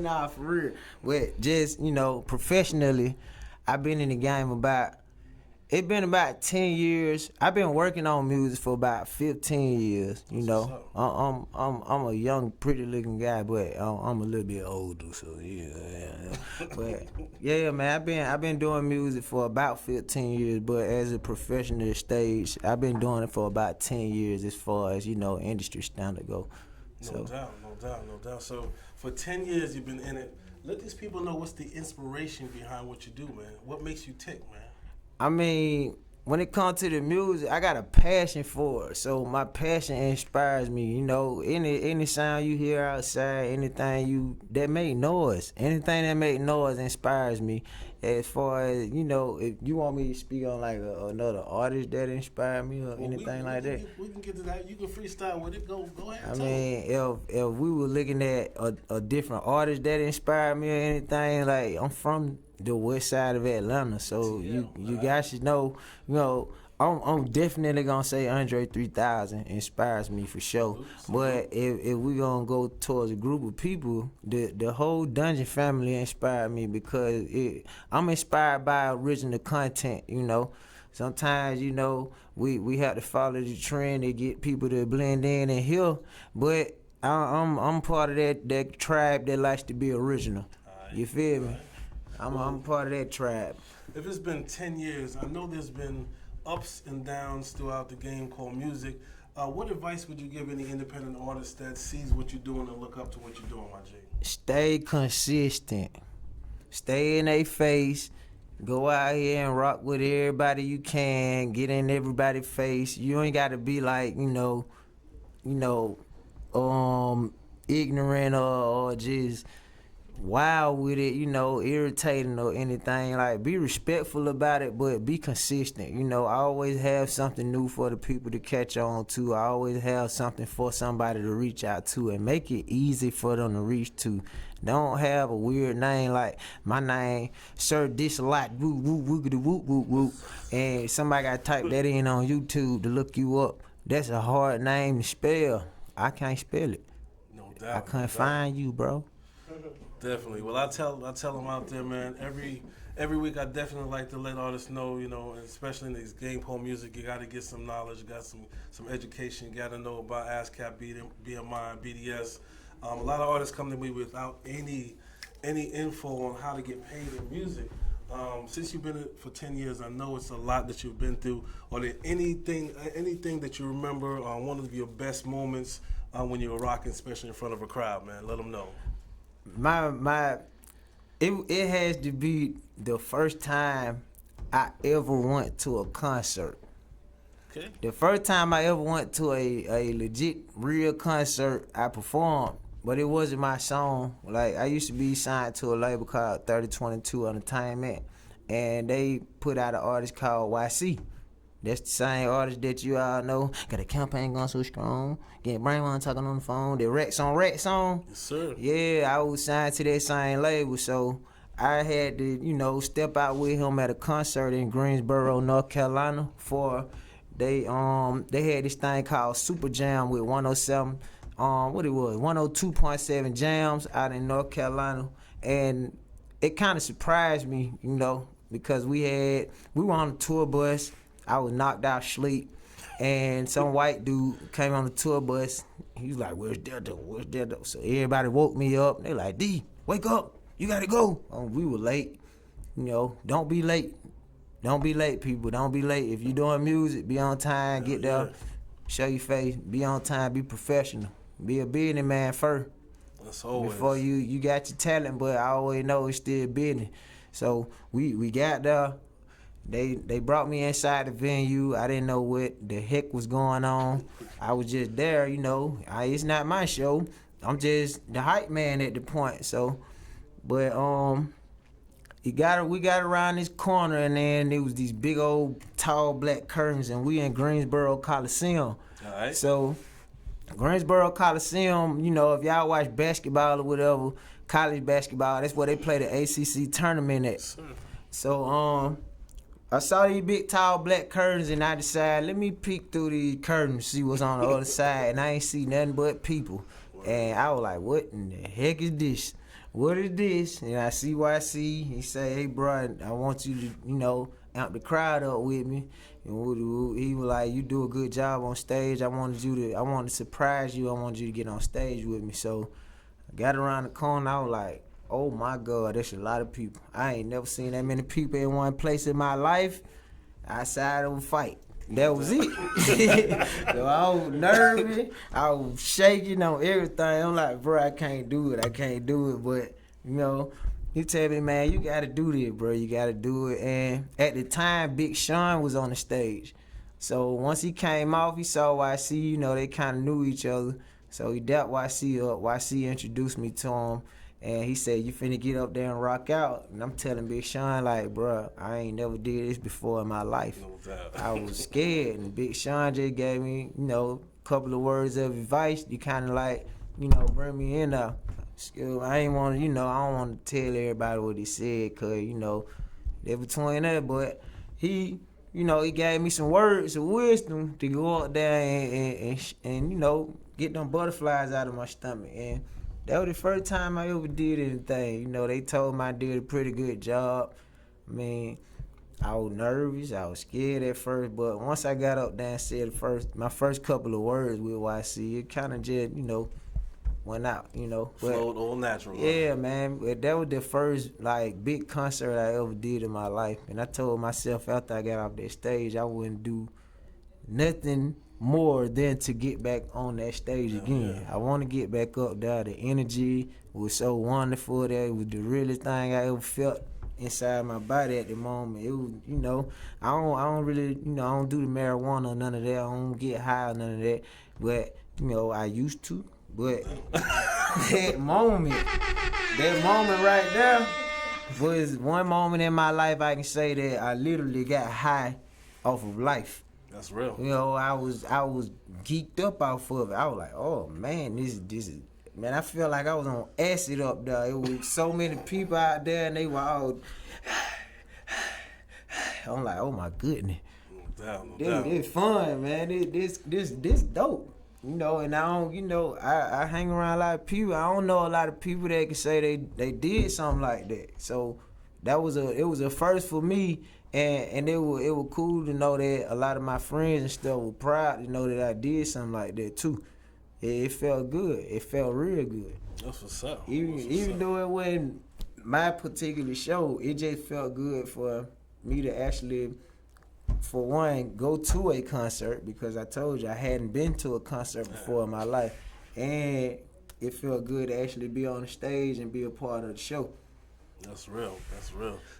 Speaker 30: Nah, for real. But just, professionally, I've been in the game about It been about 10 years. I've been working on music for about 15 years. You know, I'm a young, pretty looking guy, but I'm a little bit older. So yeah. But yeah, man, I've been doing music for about 15 years. But as a professional stage, I've been doing it for about 10 years as far as industry standard go.
Speaker 5: No doubt. So for 10 years you've been in it. Let these people know what's the inspiration behind what you do, man. What makes you tick, man?
Speaker 30: I mean, when it comes to the music, I got a passion for it. So my passion inspires me. Any sound you hear outside, anything that make noise, anything that make noise inspires me. As far as if you want me to speak on like another artist that inspired me or anything like that,
Speaker 5: we can get to that. You can freestyle with it. Go ahead.
Speaker 30: I mean, if we were looking at a different artist that inspired me or anything, like I'm from the west side of Atlanta, so you guys should know, I'm definitely gonna say Andre 3000 inspires me for sure. But if we gonna go towards a group of people, the whole Dungeon family inspired me because I'm inspired by original content. Sometimes we have to follow the trend to get people to blend in and hear, but I'm part of that tribe that likes to be original. You feel me? I'm part of that tribe.
Speaker 5: If it's been 10 years, I know there's been ups and downs throughout the game called music. What advice would you give any independent artist that sees what you're doing and look up to what you're doing, my G?
Speaker 30: Stay consistent. Stay in their face. Go out here and rock with everybody you can. Get in everybody's face. You ain't got to be like, ignorant or just wild with it, irritating or anything. Like, be respectful about it, but be consistent. I always have something new for the people to catch on to. I always have something for somebody to reach out to, and make it easy for them to reach to. Don't have a weird name like my name, Sir Dislike, woo woo woogity whoop whoop whoop, and somebody got to type that in on YouTube to look you up. That's a hard name to spell. I can't spell it.
Speaker 5: No doubt.
Speaker 30: I couldn't find you, bro.
Speaker 5: Definitely. Well, I tell them out there, man. Every week, I definitely like to let artists know, especially in this game pole music, you got to get some knowledge, you got some education, you got to know about ASCAP, BMI, BDS. A lot of artists come to me without any info on how to get paid in music. Since you've been in it for 10 years, I know it's a lot that you've been through. Are there anything that you remember one of your best moments when you were rocking, especially in front of a crowd, man? Let them know.
Speaker 30: It has to be the first time I ever went to a concert.
Speaker 5: Okay.
Speaker 30: The first time I ever went to a legit real concert, I performed, but it wasn't my song. Like, I used to be signed to a label called 3022 Entertainment, and they put out an artist called YC. That's the same artist that you all know. Got a campaign going so strong. Get Brainwan talking on the phone. The Rex on.
Speaker 5: Yes, sir.
Speaker 30: Yeah, I was signed to that same label, so I had to, step out with him at a concert in Greensboro, North Carolina. They had this thing called Super Jam with 107. 102.7 jams out in North Carolina, and it kind of surprised me, because we were on a tour bus. I was knocked out sleep, and some white dude came on the tour bus. He was like, "Where's Delta? Where's Delta?" So everybody woke me up. They like, "D, wake up! You gotta go." We were late. Don't be late. Don't be late, people. Don't be late. If you're doing music, be on time. Get there, show your face. Be on time. Be professional. Be a business man first.
Speaker 5: That's always.
Speaker 30: Before you got your talent, but I always know it's still business. So we got there. They brought me inside the venue. I didn't know what the heck was going on. I was just there, it's not my show. I'm just the hype man at the point. So, but we got around this corner, and then there was these big old tall black curtains, and we in Greensboro Coliseum.
Speaker 5: All right.
Speaker 30: So Greensboro Coliseum, if y'all watch basketball or whatever, college basketball, that's where they play the ACC tournament at.
Speaker 5: Sure.
Speaker 30: So I saw these big, tall, black curtains, and I decided, let me peek through these curtains, see what's on the other side, and I ain't see nothing but people. And I was like, what in the heck is this? What is this? And I see YC. He say, hey, bro, I want you to, amp the crowd up with me. And he was like, "You do a good job on stage. I wanted to surprise you. I wanted you to get on stage with me." So I got around the corner. I was like, "Oh my God, there's a lot of people. I ain't never seen that many people in one place in my life outside of a fight." That was it. So I was nervous. I was shaking on everything. I'm like, "Bro, I can't do it. But, you know, he tell me, "Man, you got to do this, bro. You got to do it." And at the time, Big Sean was on the stage. So once he came off, he saw YC. You know, they kind of knew each other. So he dapped YC up. YC introduced me to him. And he said, "You finna get up there and rock out." And I'm telling Big Sean, like, "Bro, I ain't never did this before in my life." I was scared. And Big Sean just gave me, you know, a couple of words of advice. You kind of like, you know, bring me in there. I ain't want to, you know, I don't want to tell everybody what he said, because, you know, they're between that. But he, you know, he gave me some words of wisdom to go up there and you know, get them butterflies out of my stomach. And that was the first time I ever did anything. You know, they told me I did a pretty good job. I mean, I was nervous, I was scared at first, but once I got up there and said my first couple of words with YC, it kind of just, you know, went out, you know.
Speaker 5: Flowed all natural.
Speaker 30: Yeah, right? Man. But that was the first, like, big concert I ever did in my life. And I told myself after I got off that stage, I wouldn't do nothing more than to get back on that stage again. Yeah. I want to get back up there. The energy was so wonderful. That it was the realest thing I ever felt inside my body at the moment. It was, you know, I don't really, you know, I don't do the marijuana or none of that. I don't get high or none of that. But, you know, I used to. But that moment right there was one moment in my life I can say that I literally got high off of life.
Speaker 5: That's real.
Speaker 30: You know, I was geeked up off of it. I was like, "Oh man, this is man." I feel like I was on acid up there. It was so many people out there, and they were all. I'm like, "Oh my goodness,
Speaker 5: no doubt.
Speaker 30: It's fun, man. This dope." You know, and I don't, you know, I hang around a lot of people. I don't know a lot of people that can say they did something like that. So it was a first for me. And it was cool to know that a lot of my friends and stuff were proud to know that I did something like that too. It felt good. It felt real good.
Speaker 5: That's what's up.
Speaker 30: Even though it wasn't my particular show, it just felt good for me to actually, for one, go to a concert, because I told you I hadn't been to a concert before in my life. And it felt good to actually be on the stage and be a part of the show.
Speaker 5: That's real.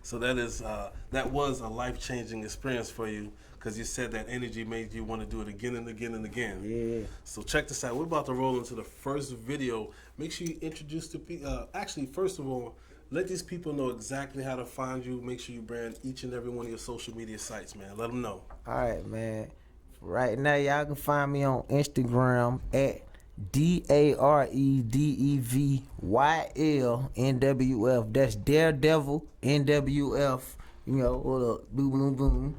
Speaker 5: So that was a life-changing experience for you, because you said that energy made you want to do it again and again and again.
Speaker 30: Yeah.
Speaker 5: So check this out. We're about to roll into the first video. Make sure you introduce the people. Actually, first of all, let these people know exactly how to find you. Make sure you brand each and every one of your social media sites, man. Let them know.
Speaker 30: All right, man. Right now, y'all can find me on Instagram at DAREDEVYL NWF. That's Daredevil NWF. You know, hold up, boom, boom, boom.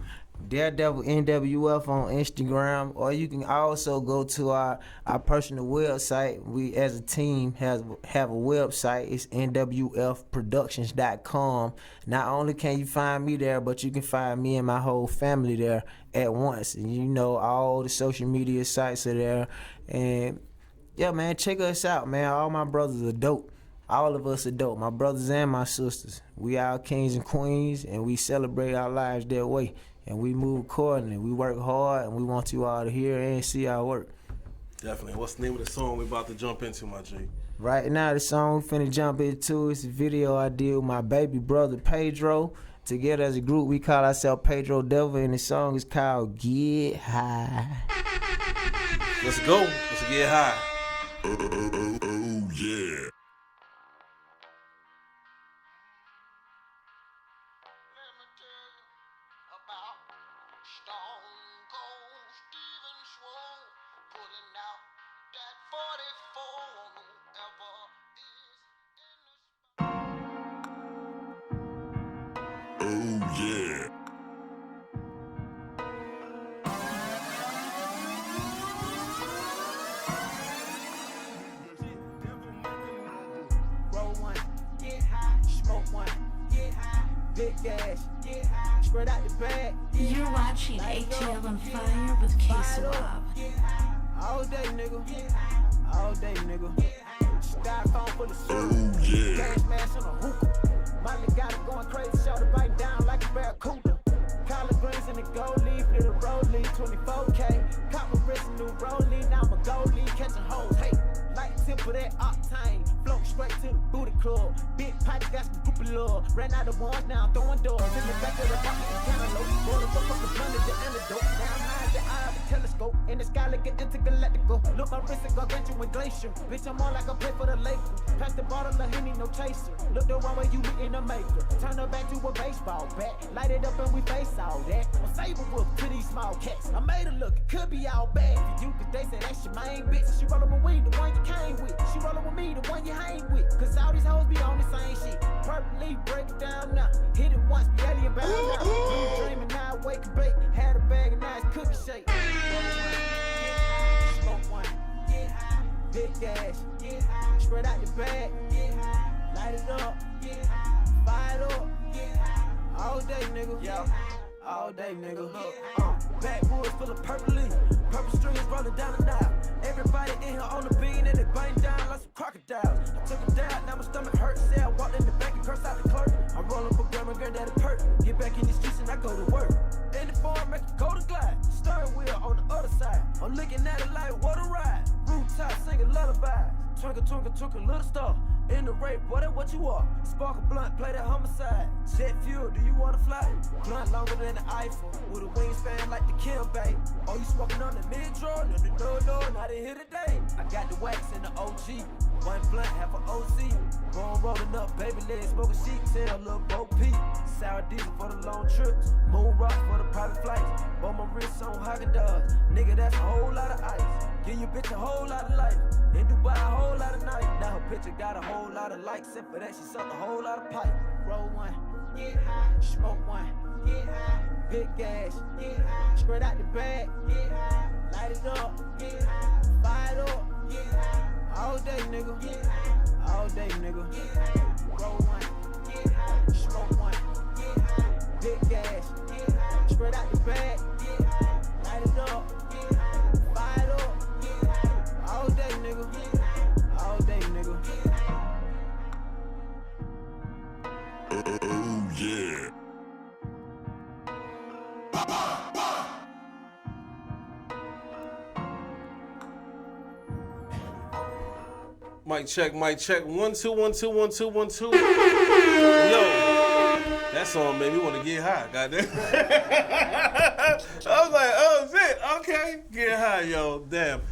Speaker 30: Daredevil NWF on Instagram, or you can also go to our personal website. We as a team have a website. It's nwfproductions.com. Not only can you find me there, but you can find me and my whole family there at once. And you know, all the social media sites are there. And yeah, man, check us out, man. All my brothers are dope. All of us are dope. My brothers and my sisters. We are kings and queens, and we celebrate our lives that way. And we move accordingly. We work hard, and we want you all to hear and see our work.
Speaker 5: Definitely. What's the name of the song we're about to jump into, my G?
Speaker 30: Right now, the song we finna jump into is a video I did with my baby brother, Pedro. Together as a group, we call ourselves Pedro Devil, and the song is called Get High.
Speaker 5: Let's go. Let's get high.
Speaker 2: Oh, yeah. Oh, yeah.
Speaker 30: Roll one, get high, smoke one, get high, big gas,
Speaker 16: Spread out the bag.
Speaker 4: You're watching ATL on Fire with KSWAB.
Speaker 16: All day, nigga. All day, nigga. Styrofoam full of syrup. Gas mask on a hookah. My nigga got it going crazy. Shoulder bite down like a barracuda. Collard greens in the gold leaf, little rollie, 24K. Copper wrist, new rollie, now I'm a goalie, catching hoes, hey. Like tip of that octane, float straight to the booty club. Big potty got some groupie love. Ran out of ones, now I'm throwing doors. In the back of the pocket, and cantaloupe. Rolling the fucking blunt is the antidote. Now I'm high the eye of the telescope. In the sky like an intergalactical. Look, my wrist is gargantuan with glacier. Bitch, I'm on like a play for the Lakers. Pass the bottle of Henny, no chaser. Look the wrong way, you in a maker. Turn her back to a baseball bat. Light it up and we face all that. I'm saber wolf to these small cats. I made her look, it could be all bad for you, cause they say that's your main bitch. She rollin' with weed, the one you came with. She rollin' with me, the one you hang with. Cause all these hoes be on the same shit. Purple break it down now. Hit it once, be alien bound now. Been dreaming, now I wake and bake. Had a bag and now it's cookie shake. Smoke one, big gas, spread out the bag, light it up, fire it up, all day, nigga. Yeah. All day, nigga. Backwoods full of purple strings rolling down the Nile. Everybody in here on the bean and they biting down like some crocodiles. I took a down, now my stomach hurts. Say I walked in the bank and cursed out the clerk. I'm rolling for grandma, granddaddy perk. Get back in the streets and I go to work. In the farm, make it go to glide. Steering wheel on the other side. I'm looking at it like what a ride. Rooftop singing lullaby. Twinkle, twinkle, twinkle, little star. In the rape, boy, that what you are. Sparkle blunt, play that homicide. Jet fuel, do you wanna fly? Blunt longer than the Eiffel. With a wingspan like the Kim Bay. Oh, you smoking on the mid-draw? No, not in here today. I got the wax in the OG. One blunt, half an OC. Bone rolling up, baby legs, smoking sheep, tail, little Bo Peep. Sour diesel for the long trips. Moon rocks for the private flights. Bought my wrist on Haagen-Dazs. Nigga, that's a whole lot of ice. Give your bitch a whole lot of life. In Dubai, a whole lot of night. Now her picture got a whole lot of likes. And for that, she sucked a whole lot of pipe. Roll one, get high. Smoke one, get high. Big gas, get high. Spread out the bag, get high. Light it up, get high. Fire it up, get high. All day, nigga. Get high. All day, nigga. Get high. Roll one, get high. Smoke one, get high. Big gas, get high. Spread out the bag, get high. Light it up, get high. Fire it up, get high. All day, nigga. Get high. All day, nigga. Get high.
Speaker 2: Oh yeah.
Speaker 5: Mic check, mic check. 1 2 1 2 1 2 1 2. Yo, that song made me want to get high. Goddamn. I was like, oh shit, okay, get high, yo. Damn.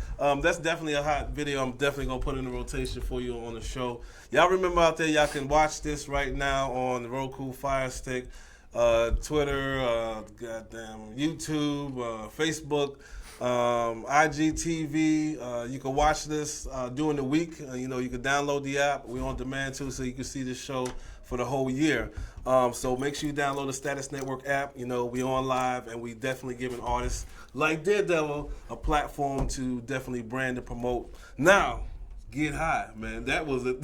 Speaker 5: That's definitely a hot video. I'm definitely gonna put in the rotation for you on the show. Y'all remember out there, y'all can watch this right now on Roku, Fire Stick, Twitter, goddamn YouTube, Facebook. IGTV, you can watch this during the week. You know, you can download the app. We're on demand too, so you can see the show for the whole year. So make sure you download the Status Network app. You know, we on live, and we definitely giving artists like Daredevil a platform to definitely brand and promote. Now, get high, man. That was a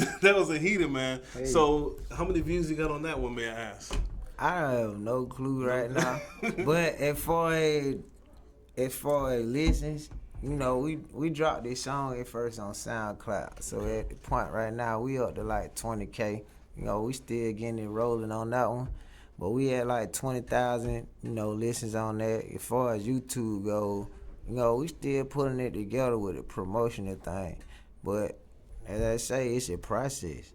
Speaker 5: heater, man.
Speaker 30: Hey.
Speaker 5: So how many views you got on that one, may I ask?
Speaker 30: I have no clue right now. But as far as listens, you know, we dropped this song at first on SoundCloud. So at the point right now, we up to like 20K. You know, we still getting it rolling on that one. But we had like 20,000, you know, listens on that. As far as YouTube goes, you know, we still putting it together with the promotional thing. But as I say, it's a process.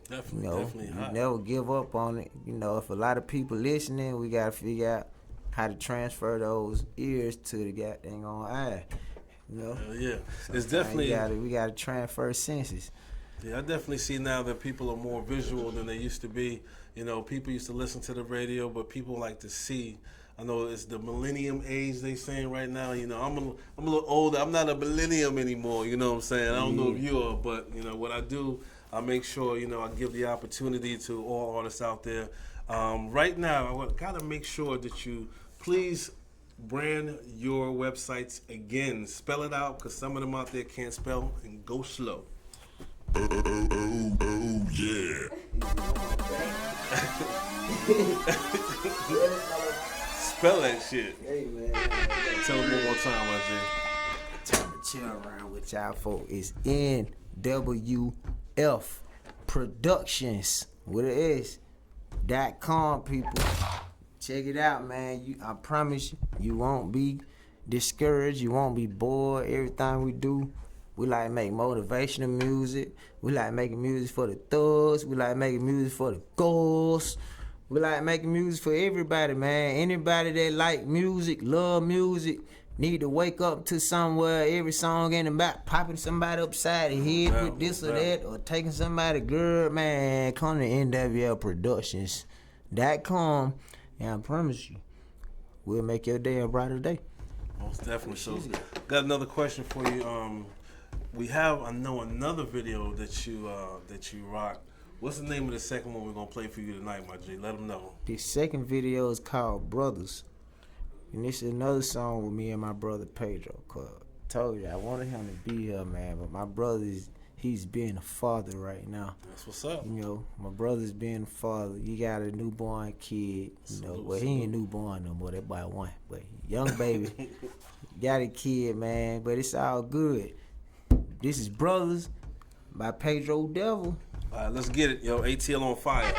Speaker 5: Definitely,
Speaker 30: you know,
Speaker 5: definitely hot.
Speaker 30: You never give up on it. You know, if a lot of people listening, we got to figure out how to transfer those ears to the goddamn on eye. You know?
Speaker 5: Yeah, it's definitely
Speaker 30: we gotta transfer senses.
Speaker 5: Yeah, I definitely see now that people are more visual than they used to be. You know, people used to listen to the radio, but people like to see. I know it's the millennium age they saying right now. You know, I'm a little older. I'm not a millennium anymore. You know what I'm saying? I don't know if you are, but you know what I do. I make sure I give the opportunity to all artists out there. Right now, I gotta make sure that you please brand your websites again. Spell it out, because some of them out there can't spell, and go slow.
Speaker 2: Oh yeah.
Speaker 5: Spell that shit.
Speaker 30: Hey, man.
Speaker 5: Tell them one more time, my G.
Speaker 30: Time to chill around with y'all folk. It's NWF Productions. What it is. .com, people. Check it out, man. I promise you won't be discouraged. You won't be bored. Everything we do, we like to make motivational music. We like making music for the thugs. We like making music for the girls. We like making music for everybody, man. Anybody that like music, love music, need to wake up to somewhere. Every song ain't about popping somebody upside the head with this or that, or taking somebody good, man. Come to NWLProductions.com, and I promise you, we'll make your day a brighter day.
Speaker 5: Most definitely. So, got another question for you. I know another video that you rock. What's the name of the second one we're gonna play for you tonight, my G? Let them know.
Speaker 30: The second video is called Brothers. And this is another song with me and my brother Pedro. Cause I told you I wanted him to be here, man. But my brother he's being a father right now.
Speaker 5: That's what's up.
Speaker 30: You know, my brother's being a father. He got a newborn kid. You know, well, he ain't newborn no more. That boy one, but young baby got a kid, man. But it's all good. This is Brothers by Pedro Devil.
Speaker 5: All right, let's get it, yo. ATL on fire.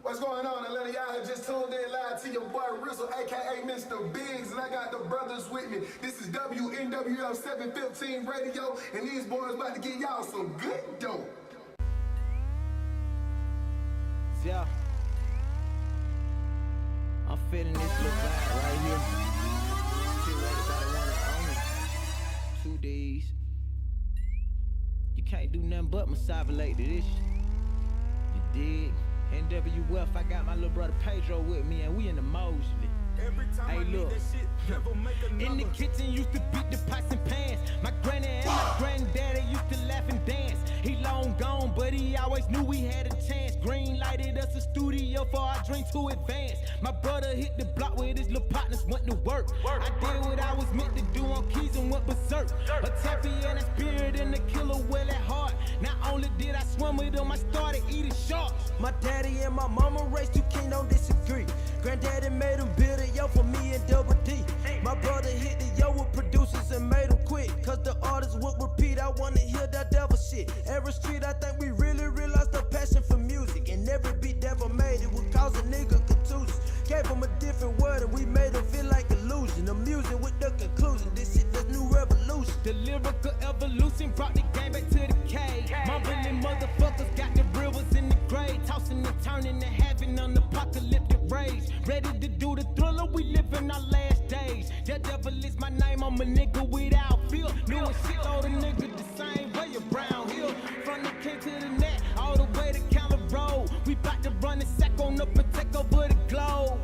Speaker 1: What's going on, Atlanta? Y'all have just tuned in live to your boy Rizzle, aka Mr. Biggs, and I got the brothers with me. This is WNWF 715 Radio, and these boys about to get y'all some good dope.
Speaker 30: Yeah, I'm feeling this little vibe right here. Feel like everybody wanna own it. 2 days. You can't do nothing but massivate to this. You dig? NWF, I got my little brother Pedro with me, and we in the Mosley.
Speaker 1: Every time
Speaker 30: hey,
Speaker 1: I
Speaker 30: look.
Speaker 1: that shit, never make another.
Speaker 30: In the kitchen used to beat the pots and pans. My granny and my granddaddy used to laugh and dance. He long gone, but he always knew we had a chance. Green lighted us a studio for our dream to advance. My brother hit the block with his little partners, went to work. I did what I was meant to do on keys and went berserk. A taffy and a spirit and a killer well at heart. Not only did I swim with them, I started eating sharks. My daddy and my mama raised 2 kings, don't disagree. Granddaddy made him build a yo for me and Double D. My brother hit the yo with producers and made him quit. Cause the artists would repeat, I wanna hear that devil shit. Every street, I think we really realized the passion for music. And every beat Devil made, it would cause a nigga contusions. Gave him a different word and we made him feel like illusion. Amusing with the conclusion, this shit is new revolution. The lyrical evolution brought the game back to the cave. Mumbling motherfuckers got the rivers in the grave. Tossing and turning and having an apocalyptic rage. Ready to do the thriller, we live in our last days. The devil is my name, I'm a nigga without feel. New and shitload of niggas the same way around here. From the king to the net, all the way to Counter Road. We bout to run the sack on up and take over the globe.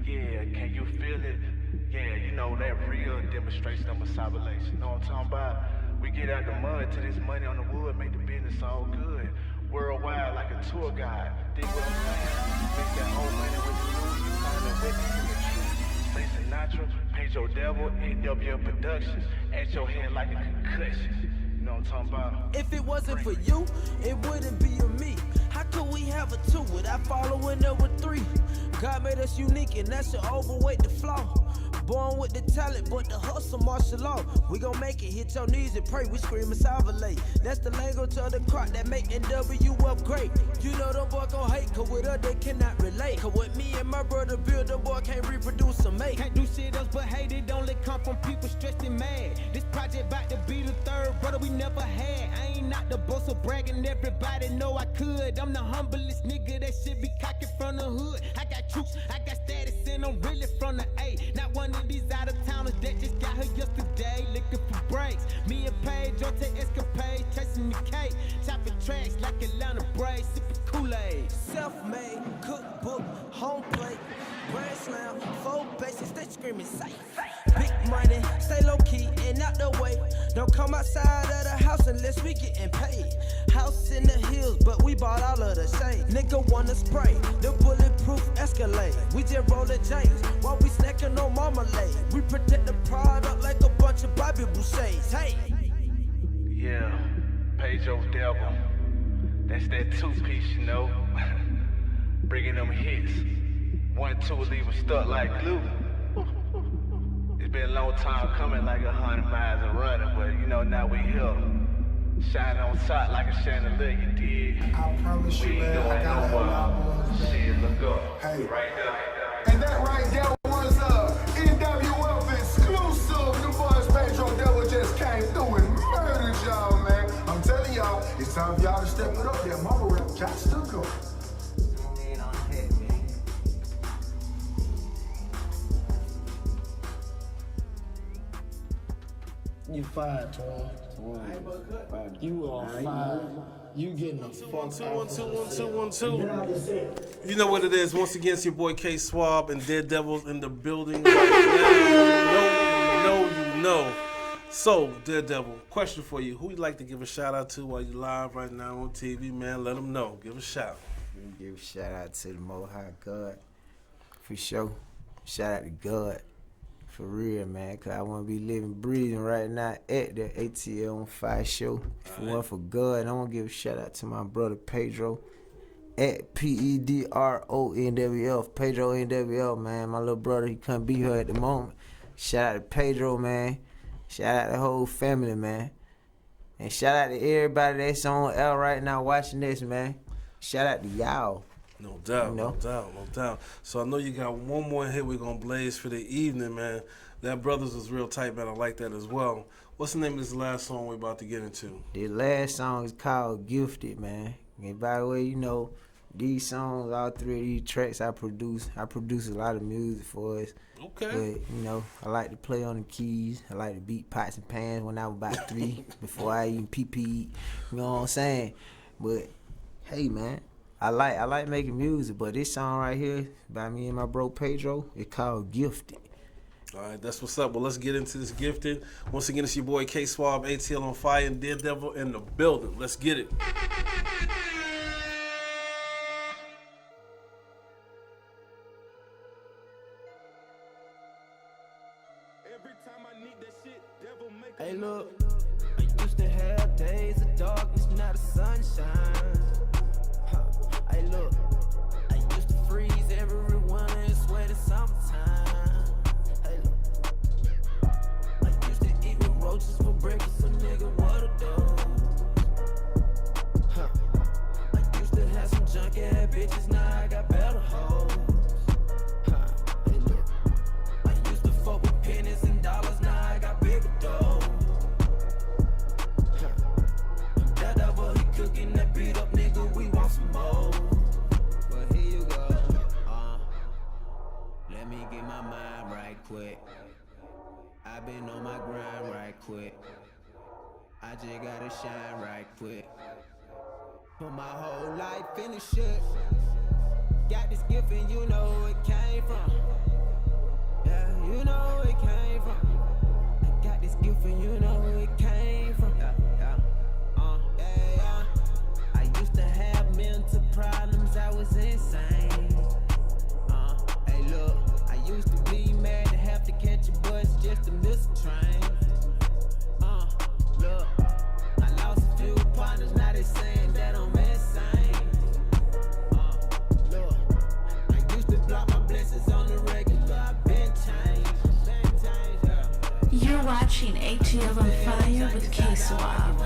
Speaker 6: Yeah, can you feel it? Yeah, you know that real demonstration of massibulation. You know what I'm talking about? We get out the mud to this money on the wood, make the business all good. Worldwide like a tour guide. Dig what I'm saying? Mix that old money with the new, you find a witness in the truth. Say Sinatra, Pedro Devil, NWF Productions. At your head like a concussion. You know what I'm talking about?
Speaker 30: If it wasn't for you, it wouldn't be a me. How could we have a 2 without following number 3? God made us unique and that should overweight the flaw. Born with the talent, but the hustle martial law. We gon' make it, hit your knees and pray. We scream and salivate. That's the language of the crowd that make NWF great. You know them boy gon' hate, cause with us they cannot relate. Cause with me and my brother build, the boy can't reproduce or make. Can't do shit else but hate, it only come from people stressed and mad. This project about to be the third brother we never had. I ain't not the boss of bragging, everybody know I could. I'm the humblest nigga that shit be cocky from the hood. I got troops, I got status, and I'm really from the A. Not one of these out-of-towners that just got here yesterday, looking for breaks. Me and Pedro take escapades, chasing the cake, chopping tracks like Atlanta braids, sipping Kool-Aid. Self-made, cookbook, home plate, grand slam, 4 bases, they screaming safe. Big money, stay low-key and out the way. Don't come outside of the house unless we getting paid. House in the hills, but we bought all of the shade. Nigga wanna spray, the bulletproof Escalade. We just rollin' James while we snacking on marmalade. We protect the product like a bunch of Bobby Bouchers. Hey!
Speaker 6: Yeah, Pedro Devil. That's that two-piece, you know. Bringing them hits. 1, 2 will leave them stuck like glue. It's been a long time coming, like 100 miles of running, but you know, now we here. Shining on top like a chandelier, you dig?
Speaker 1: I promise you, man, I got a whole lot more.
Speaker 6: Shit, look up.
Speaker 1: Hey.
Speaker 6: Right there.
Speaker 1: And that right there was NWF exclusive. The boys Pedro Devil just came through and murdered y'all, man. I'm telling y'all, it's time for y'all to step it up there. Mama rap got to go.
Speaker 26: You fired, Twan. You are fired. You getting the fuck out.
Speaker 5: 1-2. You know what it is. Once again, it's your boy KSWAB and Daredevil's in the building right now. You know. So, Daredevil, question for you. Who you like to give a shout out to while you're live right now on TV, man? Let them know. Give a shout.
Speaker 30: Give a shout out to the Most High God. For sure. Shout out to God. For real, man, because I want to be living, breathing right now at the Atl OnFiya show. If it weren't for God, I want to give a shout out to my brother Pedro at PEDRONWF. Pedro NWF, man. My little brother, he couldn't be here at the moment. Shout out to Pedro, man. Shout out to the whole family, man. And shout out to everybody that's on L right now watching this, man. Shout out to y'all.
Speaker 5: No doubt, no doubt. So I know you got one more hit we're going to blaze for the evening, man. That Brothers was real tight, man. I like that as well. What's the name of this last song we're about to get into?
Speaker 30: The last song is called Gifted, man. And by the way, you know, these songs, all three of these tracks I produce a lot of music for us.
Speaker 5: Okay.
Speaker 30: But, you know, I like to play on the keys. I like to beat pots and pans when I was about 3 before I even PP'd. You know what I'm saying? But, hey, man. I like making music, but this song right here by me and my bro Pedro, it's called Gifted.
Speaker 5: All right, that's what's up. Well, let's get into this Gifted. Once again, it's your boy KSWAB, Atl OnFiya, and Daredevil in the building. Let's get it.
Speaker 16: Hey, look, I used to have days of darkness, not a sunshine. Hey, look, I used to freeze every winter and sweat in summertime. Hey, look, I used to eat with roaches for breakfast, so nigga, what a dog. I used to have some junk ass bitches, now I got better hoes. Hey, look, I used to fuck with pennies and dollars, now I got bigger dough. That devil, he cooking that beat up, nigga, we want some more. But here you go. Let me get my mind right quick. I've been on my grind right quick. I just gotta shine right quick. Put my whole life in the shit. Got this gift and you know where it came from. Yeah, you know where it came from. I got this gift and you know where it came from. Yeah. I used to have mental problems, I was insane. Hey look, I used to be mad to have to catch a bus just to miss a train. Look, I lost a few partners, now they saying that I'm insane. Look, I used to block my blessings on the regular, I've been changed.
Speaker 4: You're watching Atl OnFiya with KSWAB.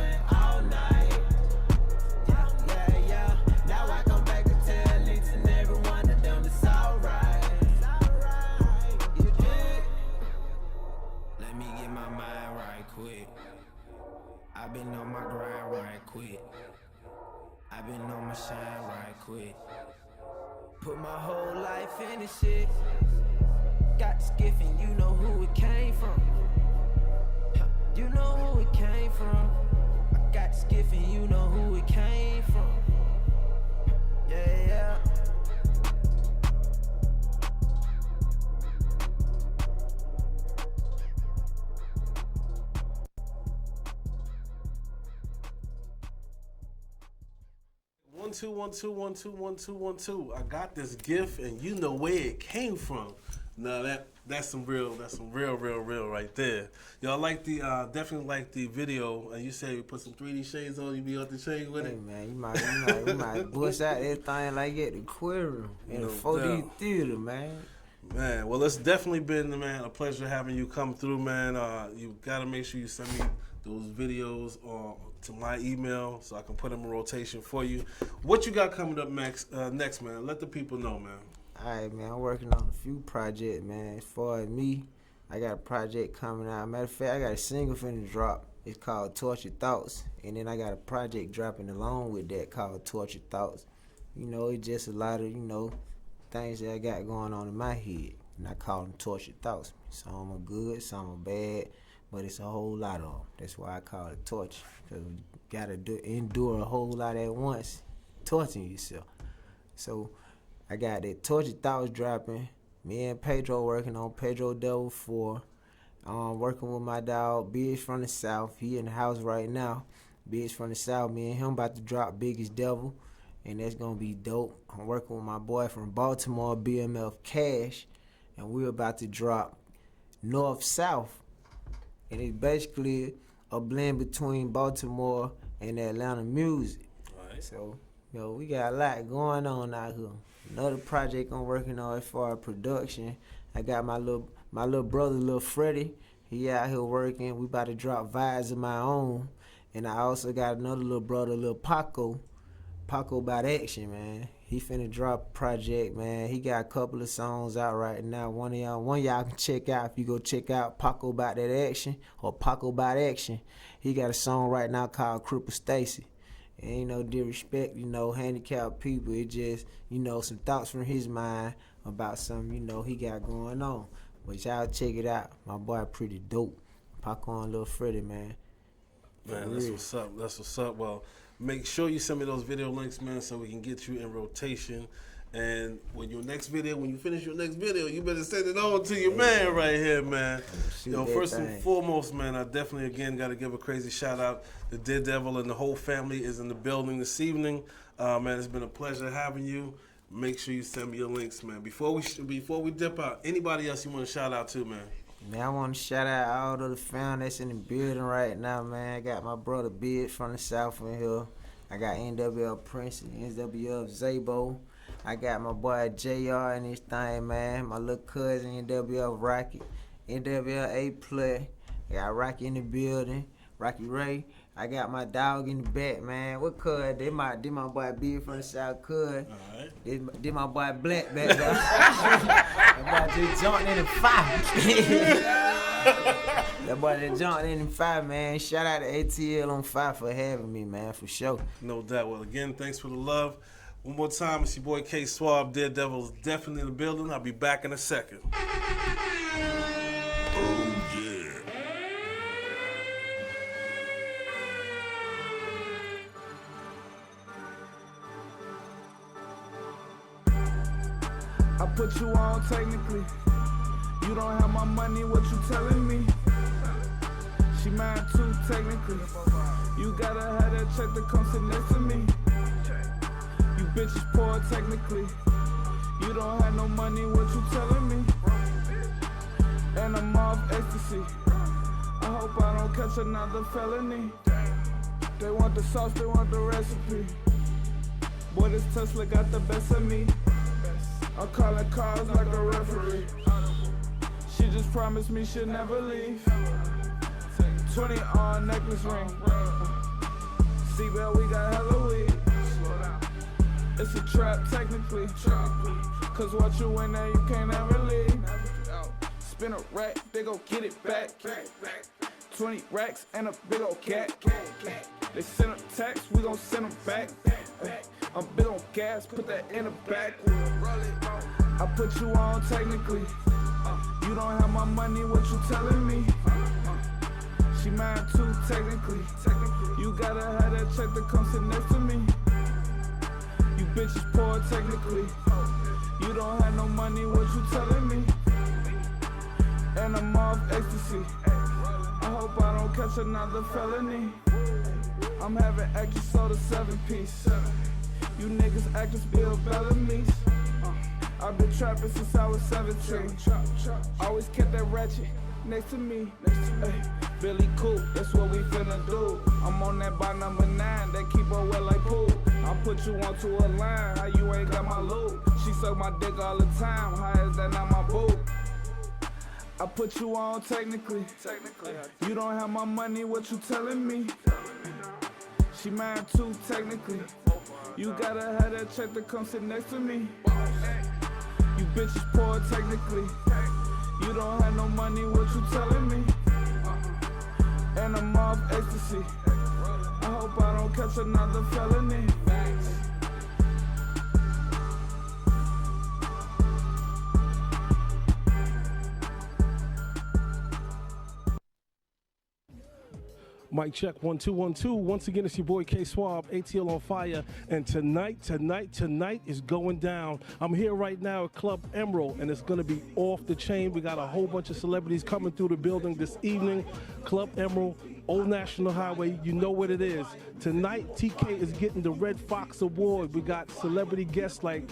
Speaker 16: I've been on my grind right quick. I've been on my shine right quick. Put my whole life in this shit. Got this gift and you know who it came from. You know who it came from. I got this gift and you know who it came from. Yeah.
Speaker 5: 1 2 1 2 1 2 1 2 1 2. I got this gift, and you know where it came from. No, that's some real right there. Y'all like the definitely like the video. And you say you put some 3D shades on, you be off the chain with it.
Speaker 30: Man, you might bust out everything like at the aquarium in a 4D theater, man.
Speaker 5: Man, well, it's definitely been, man, a pleasure having you come through, man. You gotta make sure you send me those videos to my email so I can put them in rotation for you. What you got coming up next, man? Let the people know, man.
Speaker 30: All right, man, I'm working on a few projects, man. As far as me, I got a project coming out. Matter of fact, I got a single finna drop. It's called Tortured Thoughts. And then I got a project dropping along with that called Tortured Thoughts. You know, it's just a lot of, things that I got going on in my head. And I call them Tortured Thoughts. Some are good, some are bad, but it's a whole lot of them. That's why I call it torture. Because you gotta endure a whole lot at once, torturing yourself. So I got that Tortured Thoughts dropping. Me and Pedro working on Pedro Devil 4. Working with my dog, Biggs from the South. He in the house right now. Biggs from the South. Me and him about to drop Biggest Devil. And that's going to be dope. I'm working with my boy from Baltimore, BMF Cash. And we're about to drop North-South. And it's basically a blend between Baltimore and Atlanta music.
Speaker 5: Right.
Speaker 30: So, we got a lot going on out here. Another project I'm working on as far as production, I got my little brother, Lil Freddie. He out here working. We about to drop Vibes of My Own. And I also got another little brother, Lil Paco About Action, man. He finna drop a project, man. He got a couple of songs out right now. One y'all can check out if you go check out Paco About That Action or Paco About Action. He got a song right now called Cripple Stacy. Ain't no disrespect, handicapped people. It just, some thoughts from his mind about something, he got going on. But y'all check it out. My boy pretty dope. Paco and Lil Freddie, man.
Speaker 5: Man, that's what's up. That's what's up. Well, make sure you send me those video links, man, so we can get you in rotation. And when you finish your next video, you better send it on to your man right here, man. First and foremost, man, I definitely, again, got to give a crazy shout out. The Daredevil and the whole family is in the building this evening. Man, it's been a pleasure having you. Make sure you send me your links, man. Before we dip out, anybody else you want to shout out to, man?
Speaker 30: Man, I want to shout out all of the family that's in the building right now, man. I got my brother Bid from the South in here. I got NWL Prince and NWL Zabo. I got my boy JR in this thing, man. My little cousin NWL Rocky. NWL A-Play. I got Rocky in the building. Rocky Ray. I got my dog in the back, man. What cuz? Did my boy Bid from the South, cuz.
Speaker 5: Alright.
Speaker 30: Did my boy Black back there. That boy just jumped in the fire. That boy just jumped in the fire, man. Shout out to ATL OnFiya for having me, man, for sure.
Speaker 5: No doubt. Well, again, thanks for the love. One more time, it's your boy KSWAB. Daredevil's definitely in the building. I'll be back in a second.
Speaker 2: Oh, yeah.
Speaker 25: I put you on technically. You don't have my money, what you telling me? She mine too technically. You gotta have that check to come sit next to me. You bitches poor technically. You don't have no money, what you telling me? And I'm off ecstasy. I hope I don't catch another felony. They want the sauce, they want the recipe. Boy, this Tesla got the best of me. I'm calling cars like a referee. She just promised me she'll never leave. 20 on necklace ring. Seatbelt, we got hella weed. It's a trap technically. Cause once you in there, you can't ever leave. Spin a rack, they gon' get it back. 20 racks and a big ol' cat. They send a text, we gon' send them back. I'm big on gas, put that in the back. I put you on technically. You don't have my money, what you telling me? She mine too technically. You gotta have that check to come sit next to me. You bitches poor technically. You don't have no money, what you telling me? And I'm off ecstasy. I hope I don't catch another felony. I'm having extra soda 7-piece. You niggas actors Bill Bellamy's. I've been trapping since I was 17. Always kept that ratchet next to me. Ay, Billy Cool, that's what we finna do. I'm on that by number 9, that keep her wet like pool. I put you onto a line, how you ain't got my loot? She suck my dick all the time, how is that not my boo? I put you on technically. You don't have my money, what you telling me? She mine too, technically. You gotta have that check to come sit next to me. You bitches poor, technically. You don't have no money, what you telling me? And I'm off ecstasy. I hope I don't catch another felony.
Speaker 5: Mic check 1 2 1 2. Once again, it's your boy KSWAB, Atl OnFiya, and tonight is going down. I'm here right now at Club Emerald, and it's gonna be off the chain. We got a whole bunch of celebrities coming through the building this evening. Club Emerald, Old National Highway, you know what it is. Tonight, TK is getting the Red Fox Award. We got celebrity guests like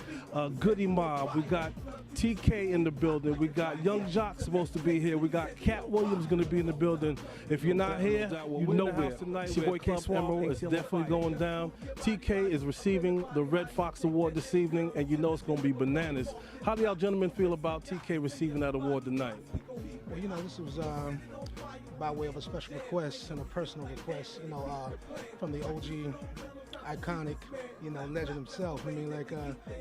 Speaker 5: Goody Mob. We got TK in the building. We got Young Jock supposed to be here. We got Cat Williams going to be in the building. If you're not here, you know where. It's your boy KSWAB. It's definitely going down. TK is receiving the Red Fox Award this evening, and you know it's going to be bananas. How do y'all gentlemen feel about TK receiving that award tonight?
Speaker 3: Well, you know, this was by way of a special request and a personal request, you know, from the OG, iconic, you know, legend himself. I mean, like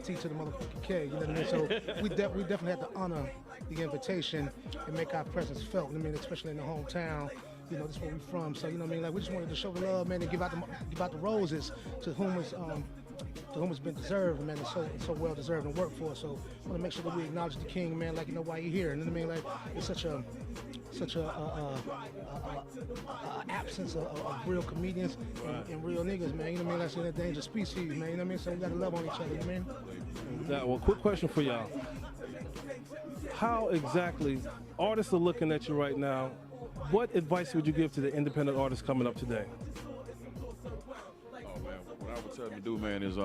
Speaker 3: T to the motherfucking K, you know what I mean? So we definitely had to honor the invitation and make our presence felt. I mean, especially in the hometown. You know, this is where we're from. So you know what I mean? Like we just wanted to show the love, man, and give out the roses to whom it's been deserved, man. It's so well deserved and worked for. So I want to make sure that we acknowledge the king, man. Like you know why you're here. You know what I mean? Like it's such a absence of real comedians and real niggas, man. You know what I mean? That's an endangered species, man. You know what I mean? So we gotta love on each other, you know what I mean?
Speaker 5: Well, quick question for y'all. How exactly artists are looking at you right now? What advice would you give to the independent artists coming up today?
Speaker 7: What I would tell them to do, man, is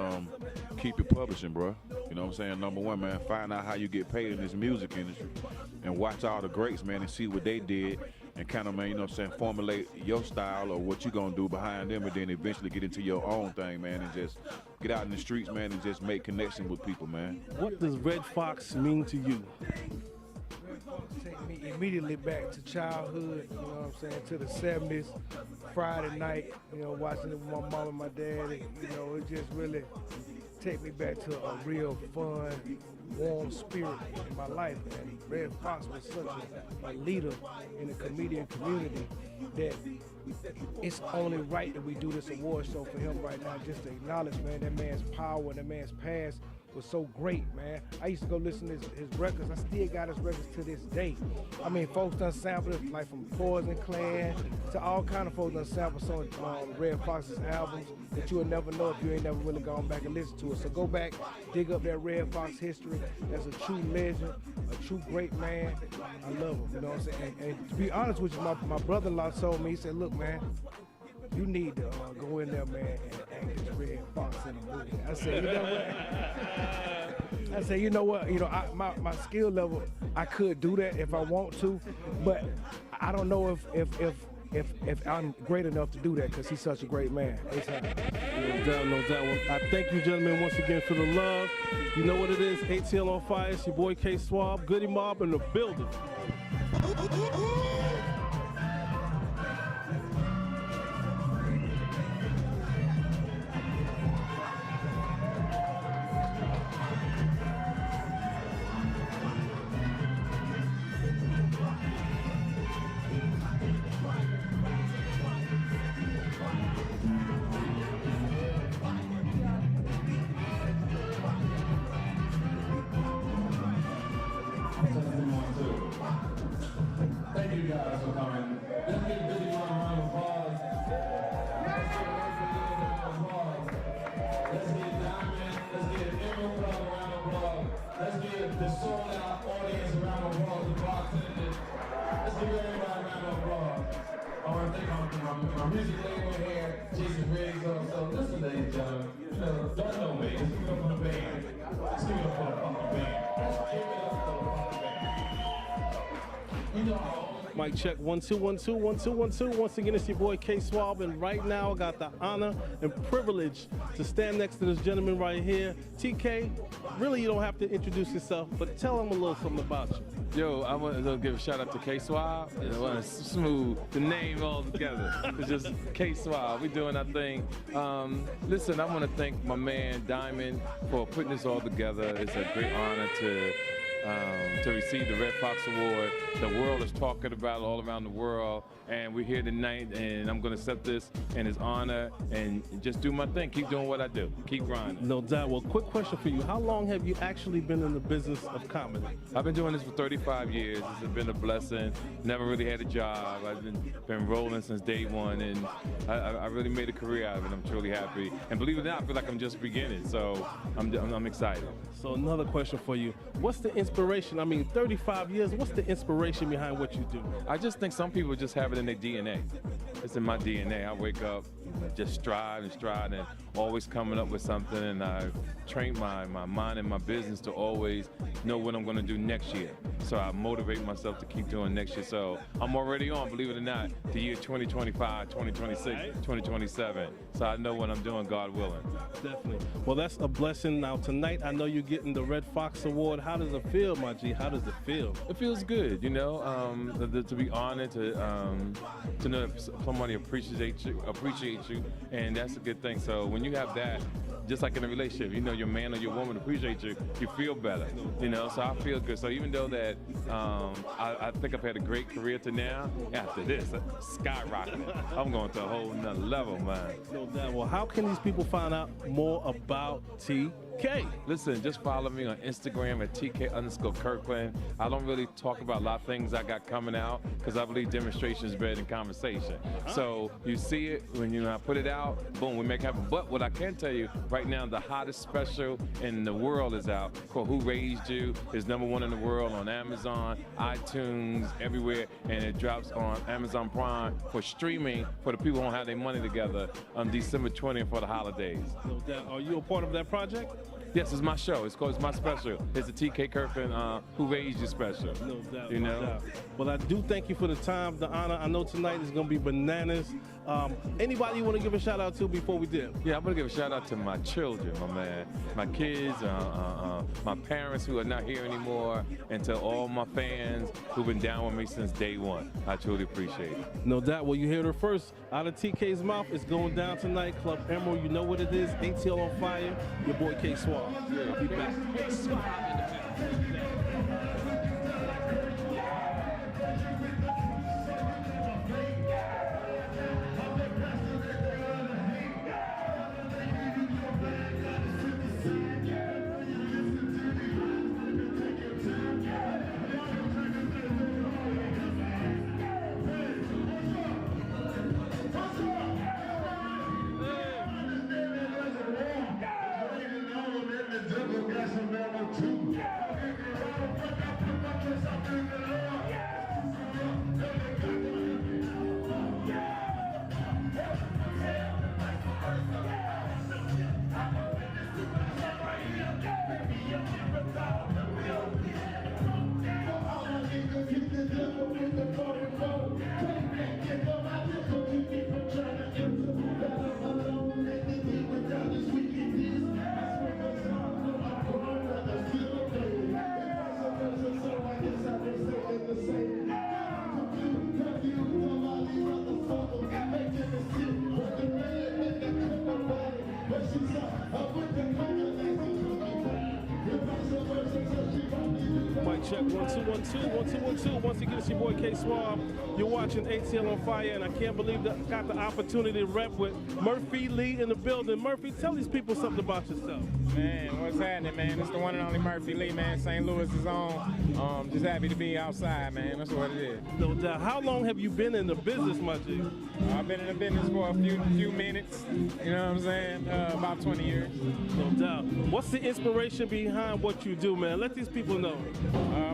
Speaker 7: keep it publishing, bro. You know what I'm saying? Number one, man, find out how you get paid in this music industry and watch all the greats, man, and see what they did and kind of, man, you know what I'm saying, formulate your style or what you're going to do behind them and then eventually get into your own thing, man, and just get out in the streets, man, and just make connection with people, man.
Speaker 5: What does Red Fox mean to you?
Speaker 3: Take me immediately back to childhood, you know what I'm saying, to the 70s, Friday night, you know, watching it with my mom and my dad, and, you know, it just really take me back to a real fun, warm spirit in my life, man. Red Fox was such a leader in the comedian community that it's only right that we do this award show for him right now, just to acknowledge, man, that man's power, that man's past was so great, man. I used to go listen to his records. I still got his records to this day. I mean, folks done sampled it, like from Poison Clan to all kind of folks done sampled some Red Fox's albums that you would never know if you ain't never really gone back and listened to it. So go back, dig up that Red Fox history. That's a true legend, a true great man. I love him, you know what I'm saying? And to be honest with you, my brother-in-law told me, he said, look, man, you need to go in there, man, and act as Red Fox in the movie. I said, you know what? I said, you know what? You know, my skill level, I could do that if I want to, but I don't know if I'm great enough to do that because he's such a great man. No doubt, no doubt. Well, I thank you, gentlemen, once again for the love. You know what it is? Atl OnFiya. It's your boy KSWAB, Goody Mob in the building.
Speaker 8: Thank you guys for coming. Let's give Billy a round of applause. Let's give Diamond, let's give Emerald Club a round of applause. Let's give the sold out audience a round of applause, the bartenders. Let's give everybody a round of applause. I want to thank my music label here, Jason Riggs. So listen, ladies and gentlemen, you know, don't know me. Let's give it up for the band. Let's give it up for the fucking band.
Speaker 5: Mic check 1 2 1 2 1 2 1 2. Once again, it's your boy KSWAB, and right now I got the honor and privilege to stand next to this gentleman right here. TK, really you don't have to introduce yourself, but tell him a little something about you.
Speaker 9: Yo, I want to give a shout out to KSWAB. I want to smooth the name all together. It's just KSWAB. We doing our thing. Listen, I want to thank my man Diamond for putting this all together. It's a great honor to receive the Red Fox Award. The world is talking about it all around the world, and we're here tonight, and I'm going to accept this in his honor and just do my thing. Keep doing what I do. Keep grinding.
Speaker 5: No doubt. Well, quick question for you. How long have you actually been in the business of comedy?
Speaker 9: I've been doing this for 35 years. This has been a blessing. Never really had a job. I've been rolling since day one, and I really made a career out of it. I'm truly happy. And believe it or not, I feel like I'm just beginning, so I'm excited.
Speaker 5: So another question for you. What's the inspiration? I mean, 35 years, what's the inspiration behind what you do?
Speaker 9: I just think some people just have it in their DNA. It's in my DNA. I wake up, just strive and always coming up with something, and I've trained my mind and my business to always know what I'm going to do next year. So I motivate myself to keep doing next year. So I'm already on, believe it or not, the year 2025, 2026, 2027. So I know what I'm doing, God willing.
Speaker 5: Definitely. Well, that's a blessing. Now, tonight, I know you're getting the Red Fox Award. How does it feel, my G? How does it feel?
Speaker 9: It feels good, you know, to be honored, to know that somebody appreciates you, and that's a good thing. So when you have that, just like in a relationship, you know, your man or your woman appreciates you, you feel better, you know, so I feel good. So even though that I think I've had a great career to now, after this, skyrocketing, I'm going to a whole nother level, man.
Speaker 5: No doubt. Well, how can these people find out more about TK?
Speaker 9: Listen, just follow me on Instagram at TK_Kirkland. I don't really talk about a lot of things I got coming out because I believe demonstration is better than conversation. So you see it when I put it out, boom, we make it happen. But what I can tell you right now, the hottest special in the world is out called Who Raised You. It's #1 in the world on Amazon, iTunes, everywhere, and it drops on Amazon Prime for streaming for the people who don't have their money together on December 20th for the holidays.
Speaker 5: No doubt. Are you a part of that project?
Speaker 9: Yes, it's my show. It's my special. It's the TK Kirkland Who Raised You special.
Speaker 5: No doubt.
Speaker 9: You know?
Speaker 5: No doubt. Well, I do thank you for the time, the honor. I know tonight is going to be bananas. Anybody you want to give a shout out to before we dip?
Speaker 9: Yeah, I'm going to give a shout out to my children, my man. My kids, my parents who are not here anymore, and to all my fans who've been down with me since day one. I truly appreciate it.
Speaker 5: No doubt. Well, you heard it first. Out of TK's mouth, it's going down tonight. Club Emerald, you know what it is. ATL on Fire. Your boy KSWAB. Yeah, be back. Mic check 1 2 1 2 1 2 1 2. Once again, it's your boy KSWAB. You're watching ATL on Fire, and I can't believe that I got the opportunity to rep with Murphy Lee in the building. Murphy, tell these people something about yourself.
Speaker 10: Man, what's happening, man? It's the one and only Murphy Lee, man. St. Louis is on. Just happy to be outside, man. That's what it is.
Speaker 5: No doubt. How long have you been in the business, my G?
Speaker 10: I've been in the business for a few minutes. You know what I'm saying? About 20 years.
Speaker 5: No doubt. What's the inspiration behind what you do, man? Let these people know.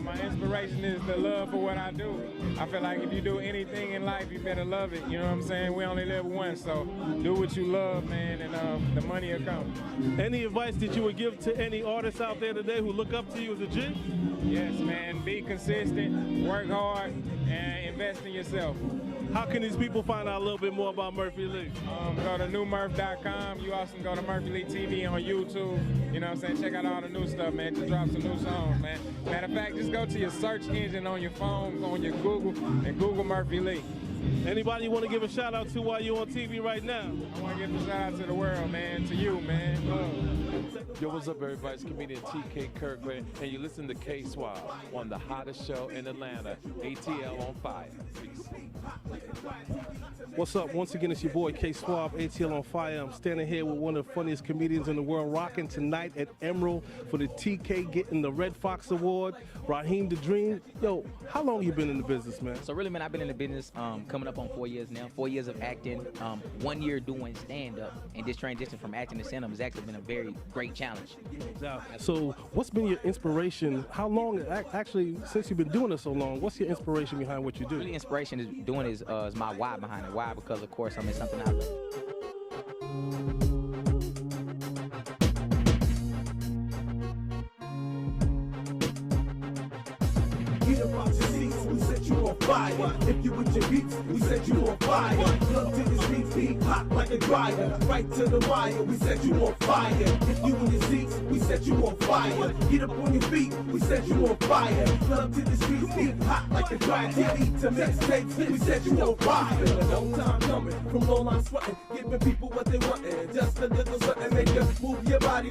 Speaker 10: my inspiration is the love for what I do. I feel like if you do anything in life, you better love it. You know what I'm saying? We only live once, so do what you love, man, and the money will come.
Speaker 5: Any advice that you would give to any artists out there today who look up to you as a G?
Speaker 10: Yes, man. Be consistent, work hard, and invest in yourself.
Speaker 5: How can these people find out a little bit more about Murphy Lee?
Speaker 10: Go to newmurph.com. You also can go to Murphy Lee TV on YouTube. You know what I'm saying? Check out all the new stuff, man. Just drop some new songs, man. Matter of fact, just go to your search engine on your phone, on your Google, and Google Murphy Lee.
Speaker 5: Anybody you want to give a shout out to while you're on TV right now?
Speaker 10: I want to give a shout out to the world, man. To you, man. Love.
Speaker 9: Yo, what's up, everybody? It's comedian TK Kirkland, and you listen to KSWAB on the hottest show in Atlanta, ATL on Fire. Peace.
Speaker 5: What's up? Once again, it's your boy KSWAB, ATL on Fire. I'm standing here with one of the funniest comedians in the world, rocking tonight at Emerald for the TK getting the Red Fox Award. Raheem the Dream. Yo, how long you been in the business, man?
Speaker 11: So really, man, I've been in the business coming up on 4 years now. 4 years of acting, 1 year doing stand-up, and this transition from acting to stand-up has actually been a very great challenge.
Speaker 5: So what's been your inspiration? How long, actually, since you've been doing it so long, what's your inspiration behind what you do?
Speaker 11: Really, inspiration is doing is my why behind it. Why? Because, of course, I mean, something I love.
Speaker 12: We set you on fire. If you with your beats, we set you on fire. Love to this beat hot like a dryer. Right to the wire, we set you on fire. If you in your seats, we set you on fire. Get up on your feet, we set you on fire. Love to this beat hot like a dryer. TV to mixtapes, we set you on fire. Been a long time coming, from low line sweating, giving people what they want, and just a little something make you move your body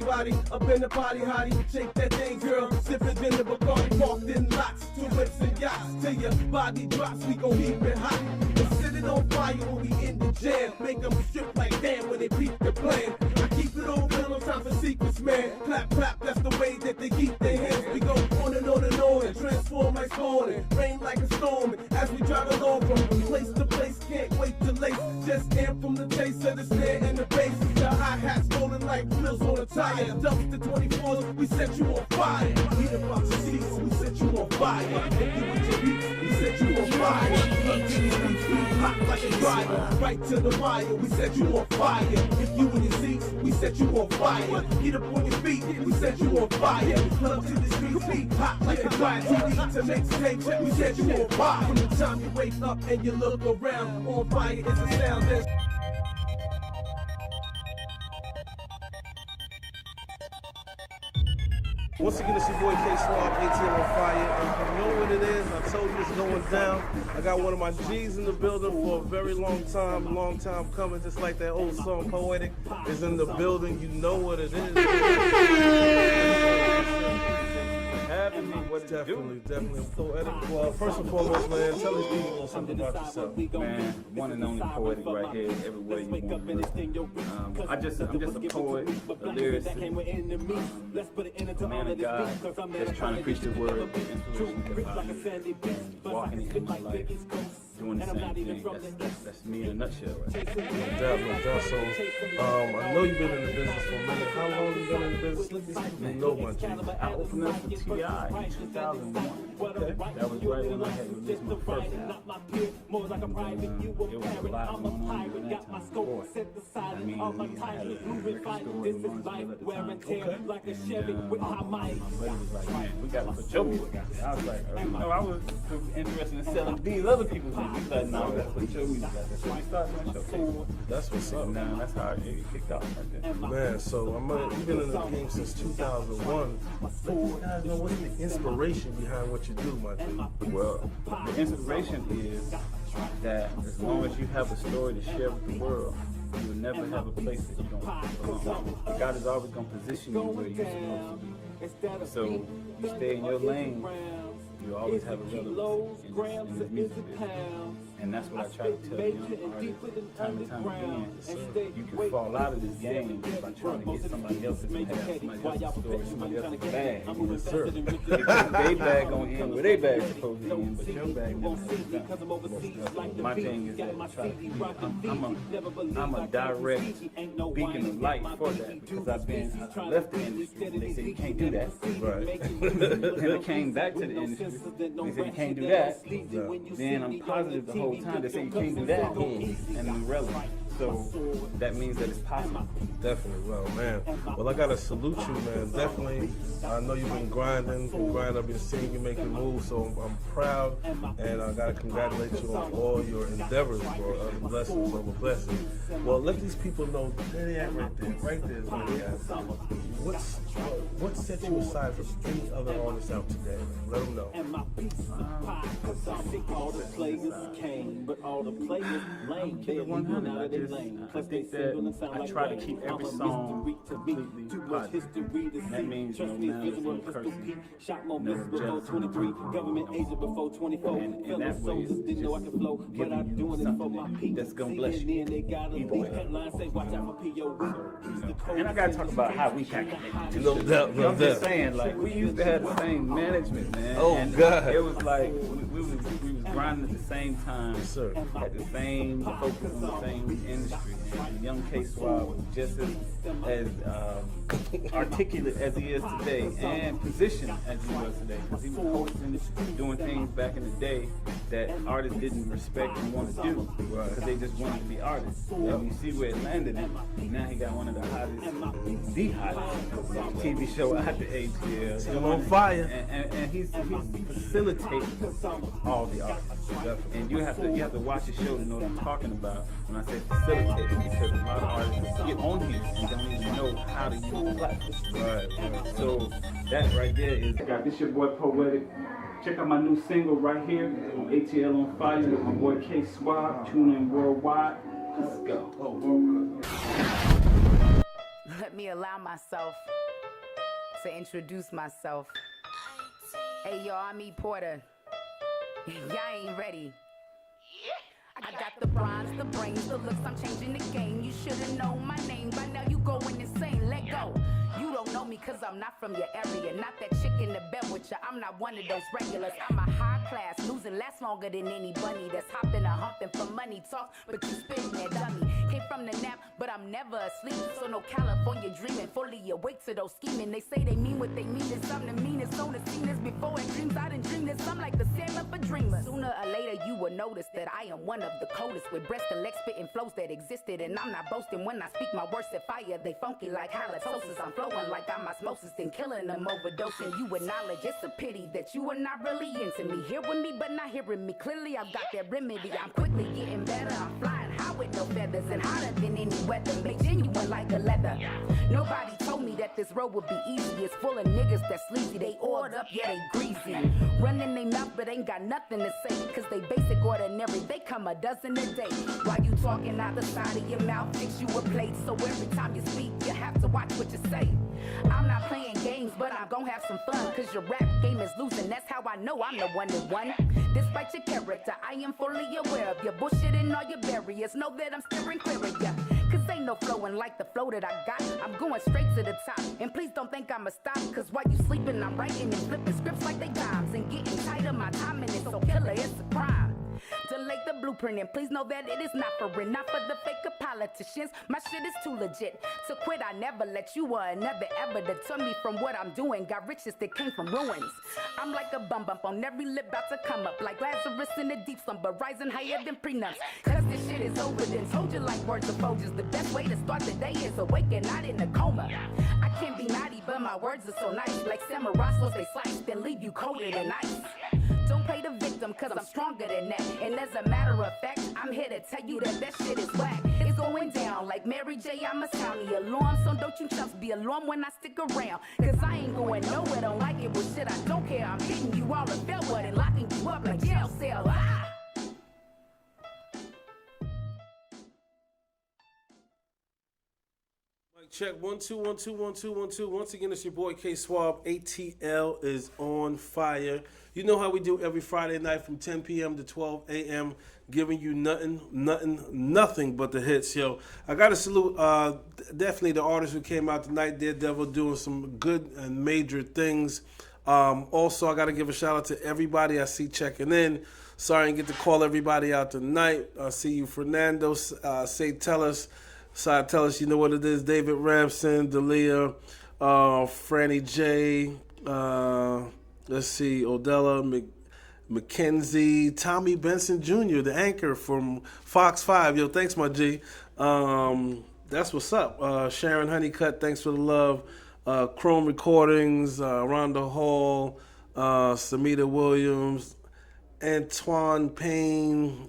Speaker 12: up in the party, hottie. Shake that thing, girl. Sipping in the Bacardi, parked in lots, two whips and yachts. Till your body drops, we gon' keep it hot. And set it on fire when we in the jam. Make them strip like damn when they beat the plan. I keep it on real, no time for secrets, man. Clap, clap, that's the way that they keep their hands. We go on and on and on and transform like storm and rain like a storm. And as we drive along from place to place, can't wait to lace. Just amp from the taste of the snare and the bass. The hi-hats rolling like wheels on a tire. Dumps to 24s, we set you on fire. We the box of seats, we set you on fire. If you with your beats, we set you on fire. Look to these beats, hot like a dryer. Right to the wire, we set you on fire. If you in your seats, we set you on fire. Get up on your feet, we set you on fire. Love to the streets, hot like a dryer. TV to mixtapes, we set you on fire. From the time you wake up and you look around, on fire is a sound that's
Speaker 5: Once again, it's your boy KSWAB, ATL on Fire, and you know what it is. I told you it's going down. I got one of my G's in the building for a very long time coming, just like that old song, Poetic, is in the building. You know what it is. Having me, what definitely Poetic. Well, first and foremost, man, tell these people a little something about yourself.
Speaker 13: Man, one and only Poetic right here, everywhere you want me. I'm just a poet, a lyricist, a man of God that's trying to preach the word, walking into my life, doing the same thing. That's me in a nutshell. Right?
Speaker 5: So, I know you've been in the business for a minute. How long have you been in the business? Let me know my G.
Speaker 13: I opened up for T.I. in 2001. Okay. That was right when I had released my first album. It was a lot going on during that time. Boy, I mean, I had a record store in Lawrenceville at the time. Okay. And my buddy was like, man, we got to put your music out there. I was like, no, I was interested in selling these other people's music. We said, no, we got to put your music out there. So we started doing show.
Speaker 5: That's what's up.
Speaker 13: Now that's how it kicked off right there.
Speaker 5: Man, so you've been in the game since 2001. You guys know what's the inspiration behind what you do, my dude?
Speaker 13: Well, the inspiration is that as long as you have a story to share with the world, you will never have a place that you don't belong. God is always going to position you where you're supposed to be. So you stay in your lane, you always have a relevance in this music business. And that's what I try to tell young artists time and time again. You can fall out of this game by trying to get somebody else's path, somebody else's story, somebody else's bag. Yes, sir. Because they bag gonna end where they bag supposed to end, but your bag never ends up. My thing is that I'm a direct beacon of light for that, because I left the industry. They said you can't do that. Right. Then I came back to the industry. They said you can't do that. Then I'm positive the whole time. They say you can't do that, and I'm relevant. So that means that it's possible.
Speaker 5: Definitely. Well, man. Well, I gotta salute you, man. Definitely. I know you've been grinding. I've been seeing you making moves, so I'm proud, and I gotta congratulate you on all your endeavors, bro. Blessings over blessings. Well, let these people know where they at right there. Right there is where they at. What set you aside from any other artists out today? Let them know.
Speaker 12: All the players came, but all the players lame.
Speaker 13: Keep it 100. I think that I try to keep every song completely positive. That means no malice, no cursing, no jealousy.
Speaker 12: Government agent before 24.
Speaker 13: And that way is just giving you something that's gonna bless you. Either way. And I gotta talk about how we got connected.
Speaker 5: No doubt.
Speaker 13: I'm just saying, like, we used to have the same management, man.
Speaker 5: Oh,
Speaker 13: and
Speaker 5: God.
Speaker 13: It was like we was grinding at the same time,
Speaker 5: sir.
Speaker 13: At the same focus on the same industry. And young KSWAB was just as articulate as he is today, and positioned as he was today, because he was hosting, doing things back in the day that artists didn't respect and want to do, because they just wanted to be artists. And you see where it landed him. Now he got one of the hottest TV show out the ATL.
Speaker 5: Atl OnFiya.
Speaker 13: And he's facilitating all the artists. And you have to watch the show to know what I'm talking about when I say facilitating, because a lot of artists get on here and don't even know how to use the platform. Right. So that right there is. This your boy Poetic. Check out my new single right here on Atl OnFiya with my boy KSWAB. Tune in worldwide. Let's go.
Speaker 14: Let me allow myself to introduce myself. Hey, yo, I'm E. Porter. Y'all ain't ready. I got the bronze, the brains, the looks, I'm changing the game. You should've known my name, by now you going insane, let go. You don't know me cause I'm not from your area. Not that chick in the bed with you, I'm not one of those regulars. I'm a high class, losing lasts longer than any bunny that's hopping or humping for money talk, but you spitting that dummy. Came from the nap, but I'm never asleep. So no California dreaming, fully awake to those scheming. They say they mean what they mean, it's something to mean. It's on the scene as before in dreams. I didn't dream this, I'm like the sailor for dreamers. Sooner or later you will notice that I am one of the coldest, with breast and legs spitting flows that existed. And I'm not boasting when I speak my words at fire. They funky like halitosis. I'm flowing like I'm osmosis, then killing them, overdosing. You acknowledge it's a pity that you are not really into me. Here with me, but not hearing me. Clearly I've got that remedy. I'm quickly getting better. I'm flying high with no feathers and hotter than any weather. Make genuine like a leather. Nobody told me that this road would be easy. It's full of niggas that sleazy. They oiled up, yeah, they greasy. Running they mouth, but ain't got nothing to say. Cause they basic ordinary. They come a dozen a day. While you talking out the side of your mouth, fix you a plate. So every time you speak, you have to watch what you say. I'm not playing games, but I'm gonna have some fun. Cause your rap game is losing, that's how I know I'm the one that won. Despite your character, I am fully aware of your bullshit and all your barriers. Know that I'm steering clear of ya. Cause ain't no flowing like the flow that I got. I'm going straight to the top. And please don't think I'ma stop. Cause while you sleeping, I'm writing and flipping scripts like they dimes. And getting tight of my time, and it's so killer, it's a crime. Delay the blueprint, and please know that it is not for rent, not for the fake politicians. My shit is too legit to quit. I never let you or never ever deter me from what I'm doing. Got riches that came from ruins. I'm like a bum bump on every lip about to come up, like Lazarus in a deep slumber, rising higher than prenups. Cause this shit is over, then told you like words of Folgers. The best way to start the day is awake and not in a coma. I can't be naughty, but my words are so nice, like samurai swords they slice, then leave you coated in ice. Don't play the victim, cause I'm stronger than that. And as a matter of fact, I'm here to tell you that that shit is whack. It's going down like Mary J, I'ma sound the alarm. So don't you chumps be alarmed when I stick around. Cause I ain't going nowhere, don't like it, but shit, I don't care. I'm hitting you all a bellwood and locking you up like jail cell. Ah!
Speaker 5: Check 1 2 1 2 1 2 1 2. Once again, it's your boy KSWAB. ATL is on fire. You know how we do every Friday night from 10 p.m. to 12 a.m. giving you nothing but the hits, yo. I got to salute definitely the artists who came out tonight. Daredevil doing some good and major things. Also, I got to give a shout out to everybody I see checking in. Sorry I didn't get to call everybody out tonight. I see you, Fernando. Tell us, you know what it is. David Ramson, Dalia, Franny J, let's see, Odella, Mackenzie, Tommy Benson Jr., the anchor from Fox 5. Yo, thanks, my G. That's what's up. Sharon Honeycutt, thanks for the love. Chrome Recordings, Rhonda Hall, Samita Williams, Antoine Payne,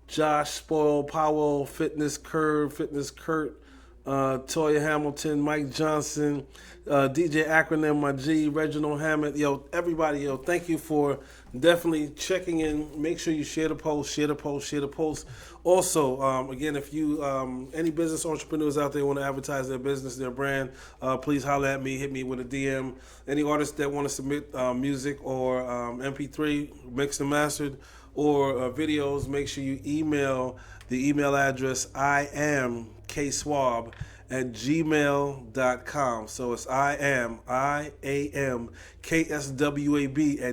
Speaker 5: Josh Spoil, Powell, Fitness Curve, Fitness Kurt, Toya Hamilton, Mike Johnson, DJ Acronym, my G, Reginald Hammond. Yo, everybody, yo, thank you for definitely checking in. Make sure you share the post. Also, again, if you, any business entrepreneurs out there want to advertise their business, their brand, please holler at me, hit me with a DM. Any artists that want to submit music or MP3, mixed and mastered, or videos, make sure you email the email address IamKSWAB @gmail.com. So it's IamKSWAB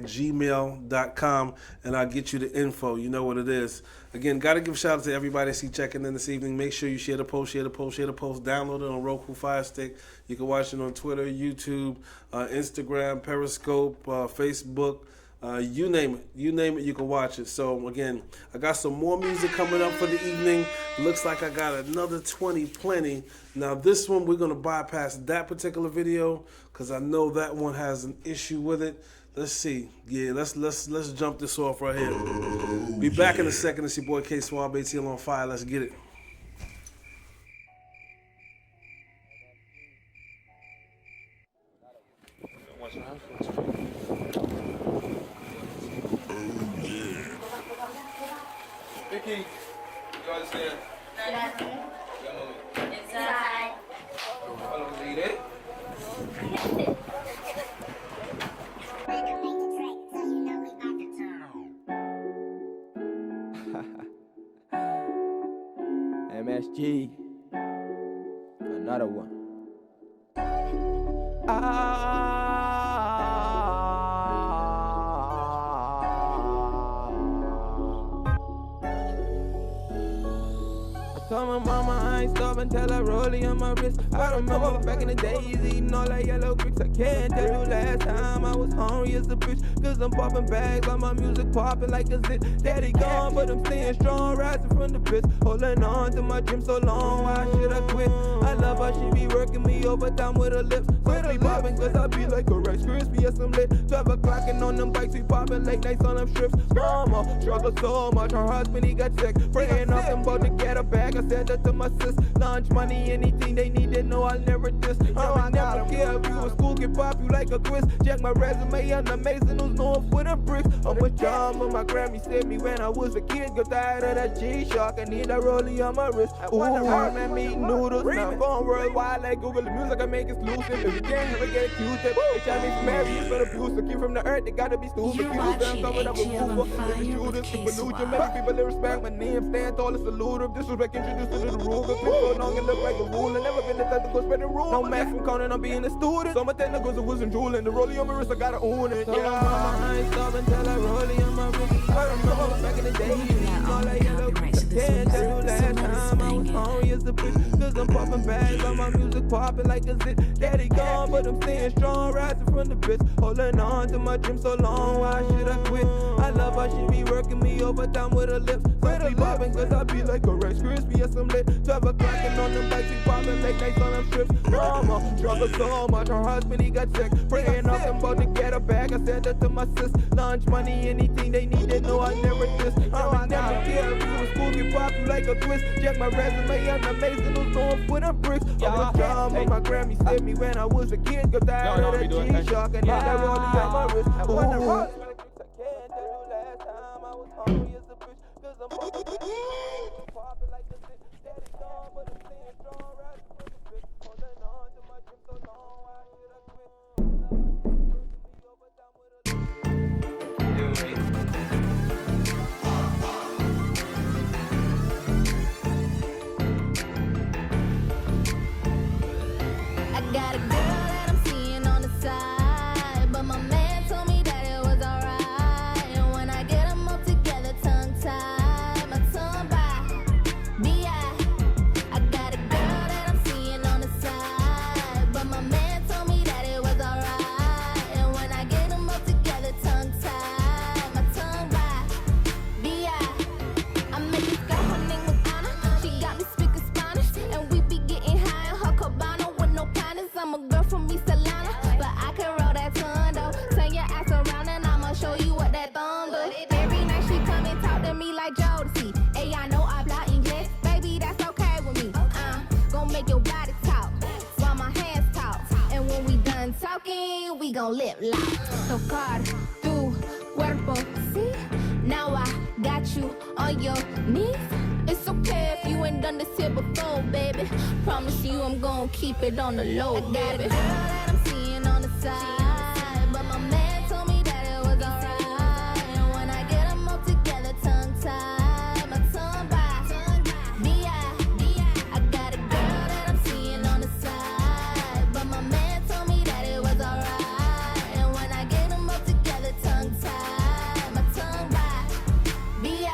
Speaker 5: @gmail.com, and I'll get you the info. You know what it is. Again, got to give a shout out to everybody I see checking in this evening. Make sure you share the post. Download it on Roku Fire Stick. You can watch it on Twitter, YouTube, Instagram, Periscope, Facebook. You name it, you can watch it. So again, I got some more music coming up for the evening. Looks like I got another 20 plenty. Now this one, we're gonna bypass that particular video because I know that one has an issue with it. Let's see. Yeah, let's jump this off right here. Be back in a second. It's your boy KSWAB, Atl OnFiya. Let's get it.
Speaker 10: Vicky, you understand?
Speaker 15: Inside.
Speaker 10: Hold on, lead it.
Speaker 17: MSG, another one. Told my mama I ain't stop until I roll it on my wrist. I remember back in the days eating all that yellow bricks. I can't tell you last time I was hungry as a bitch. Cause I'm popping bags on my music popping like a zit. Daddy gone but I'm staying strong, rising from the pits. Holding on to my dream so long, why should I quit? I love how she be working me overtime with her lips. So sleep popping cause I be like a Rice Krispie or some lit. 12 o'clock and on them bikes we popping late nights on them strips. Mama struggle so much, her husband he got sick. Praying off them about to get her back. I said that to my sis. Lunch money, anything they need, they know I'll never diss. I never care if you in school, can pop you like a quiz. Check my resume, I'm amazing, who's known for them bricks. I'm with John, but my Grammy saved me when I was a kid. Got tired of that G-Shock, I need that rollie on my wrist. Ooh, man, me eating noodles. Now I'm going worldwide like Google. The music I make exclusive. If you can't never get accused of it, I mean, Mary is for the abuse. The kid from the earth, they gotta be stupid.
Speaker 4: You're watching
Speaker 17: Atl OnFiya with KSWAB. Many people that respect my name, stand tall as a looter. Disrespect introduced to the rule. Been so long and look like a rule. I never been the type to go spread the rule. No max from counting on being a student. So my technicals it wasn't drooling. The rollie on my wrist, I gotta own it. Yeah, I ain't stopping till I rollie on my wrist. I remember back in the day, all that yellow. Can't tell you last time I was hungry as a bitch. Cause I'm popping bags on my music popping like a zit. Daddy gone, but I'm staying strong, rising from the pits. Holding on to my dream so long, why should I quit? I love how she be working me overtime with her lips. So sleep popping cause I be like a Rice Krispie or some lit. 12 o'clock and on them bikes we popping late nights on them strips. Mama struggle so much, her husband he got sick. Praying off them about to get her back. I said that to my sis. Lunch money, anything they need, they know I never diss. I never care if you in school, can pop you like a twist. Check my resume, I'm amazing, who's known for them bricks. I'm a drum, but my Grammy saved me when I was a kid. Got tired of that G-Shock, and now that rollie on my wrist. Ooh.
Speaker 15: side, but my man told me that it was alright. And when I get them all together, tongue tied, my tongue by B.I. I got a girl that I'm seeing on the side, but my man told me that it was alright. And when I get them all together, tongue tied, my tongue by B.I. I met this girl, her name was Anna. She got me speaking Spanish, and we be getting high in her cabana with no partners. I'm a girl from East Atlanta, but I can roll that tongue though. Turn your ass around and I'ma show you what that thumb do. Every night she come and talk to me like Jodeci. Hey, I know I habla English, baby, that's okay with me. Gon' make your body talk while my hands talk. And when we done talking, we gon' lip lock. Tocar tu cuerpo, see? Now I got you on your knees. It's okay if you ain't done this here before, baby. Promise you I'm gon' keep it on the low, I got baby. A girl that I'm seeing on the side, but my man told me that it was alright. And when I get them all together, tongue tied, my tongue by B.I. I got a girl that I'm seeing on the side, but my man told me that it was alright. And when I get them all together, tongue tied, my tongue by B.I.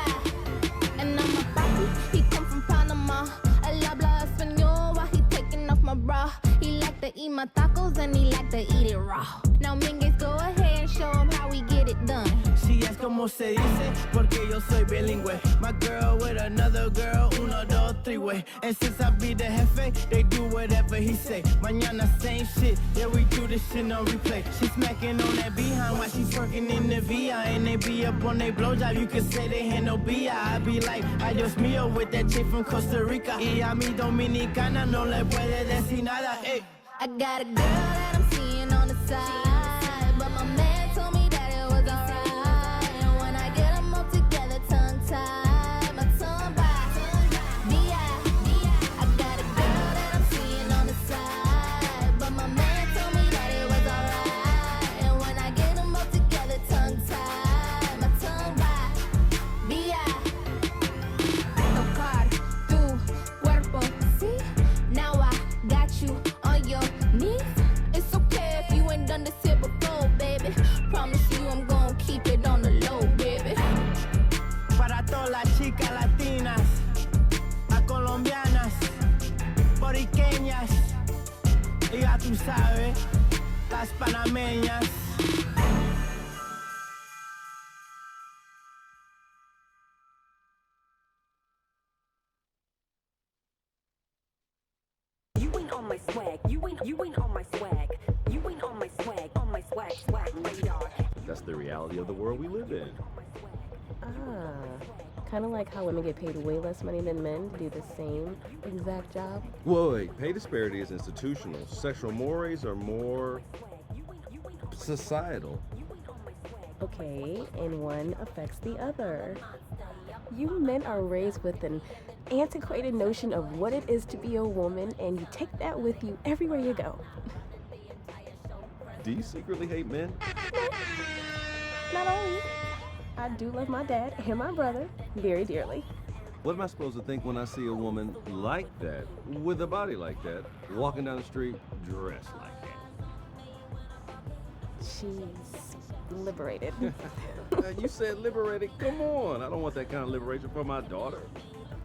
Speaker 15: And I'm a papi, he come from Panama. Él habla español while he taking off my bra. He like to eat my tacos and he like to eat it raw. Now Mingus, go ahead and show him how we get it done.
Speaker 16: Si es como se dice, porque yo soy bilingüe. My girl with another girl, 1, 2, 3 way. And since I be the jefe, they do whatever he say. Mañana same shit, yeah we do this shit on replay. She smacking on that behind while she's working in the VI. And they be up on they blowjob, you can say they had no BI. I be like, adios mío with that chick from Costa Rica. Y a mi dominicana no le puede decir nada, ey.
Speaker 15: I got a girl that I'm seeing on the side, but my man told me that it was alright. And when I get them all together, tongue tied, my tongue by B.I. I got a girl that I'm seeing on the side, but my man told me that it was alright. And when I get them all together, tongue tied, my tongue by B.I. Tocar tu cuerpo, see? Now I got you on your knees. It's okay if you ain't done this here before, baby. Promise you I'm gon' keep it on the low, baby.
Speaker 16: Para todas las chicas latinas, las colombianas, boriqueñas, y ya tú sabes, las panameñas.
Speaker 18: You ain't on my swag. You ain't on my swag. You ain't on my swag. On my swag radar.
Speaker 19: That's the reality of the world we live in.
Speaker 20: Kind of like how women get paid way less money than men to do the same exact job.
Speaker 19: Wait, pay disparity is institutional. Sexual mores are more societal.
Speaker 20: Okay, and one affects the other. You men are raised with an antiquated notion of what it is to be a woman, and you take that with you everywhere you go.
Speaker 19: Do you secretly hate men?
Speaker 20: Not only. I do love my dad and my brother very dearly.
Speaker 19: What am I supposed to think when I see a woman like that, with a body like that, walking down the street dressed like that?
Speaker 20: She's liberated.
Speaker 19: You said liberated? Come on, I don't want that kind of liberation for my daughter.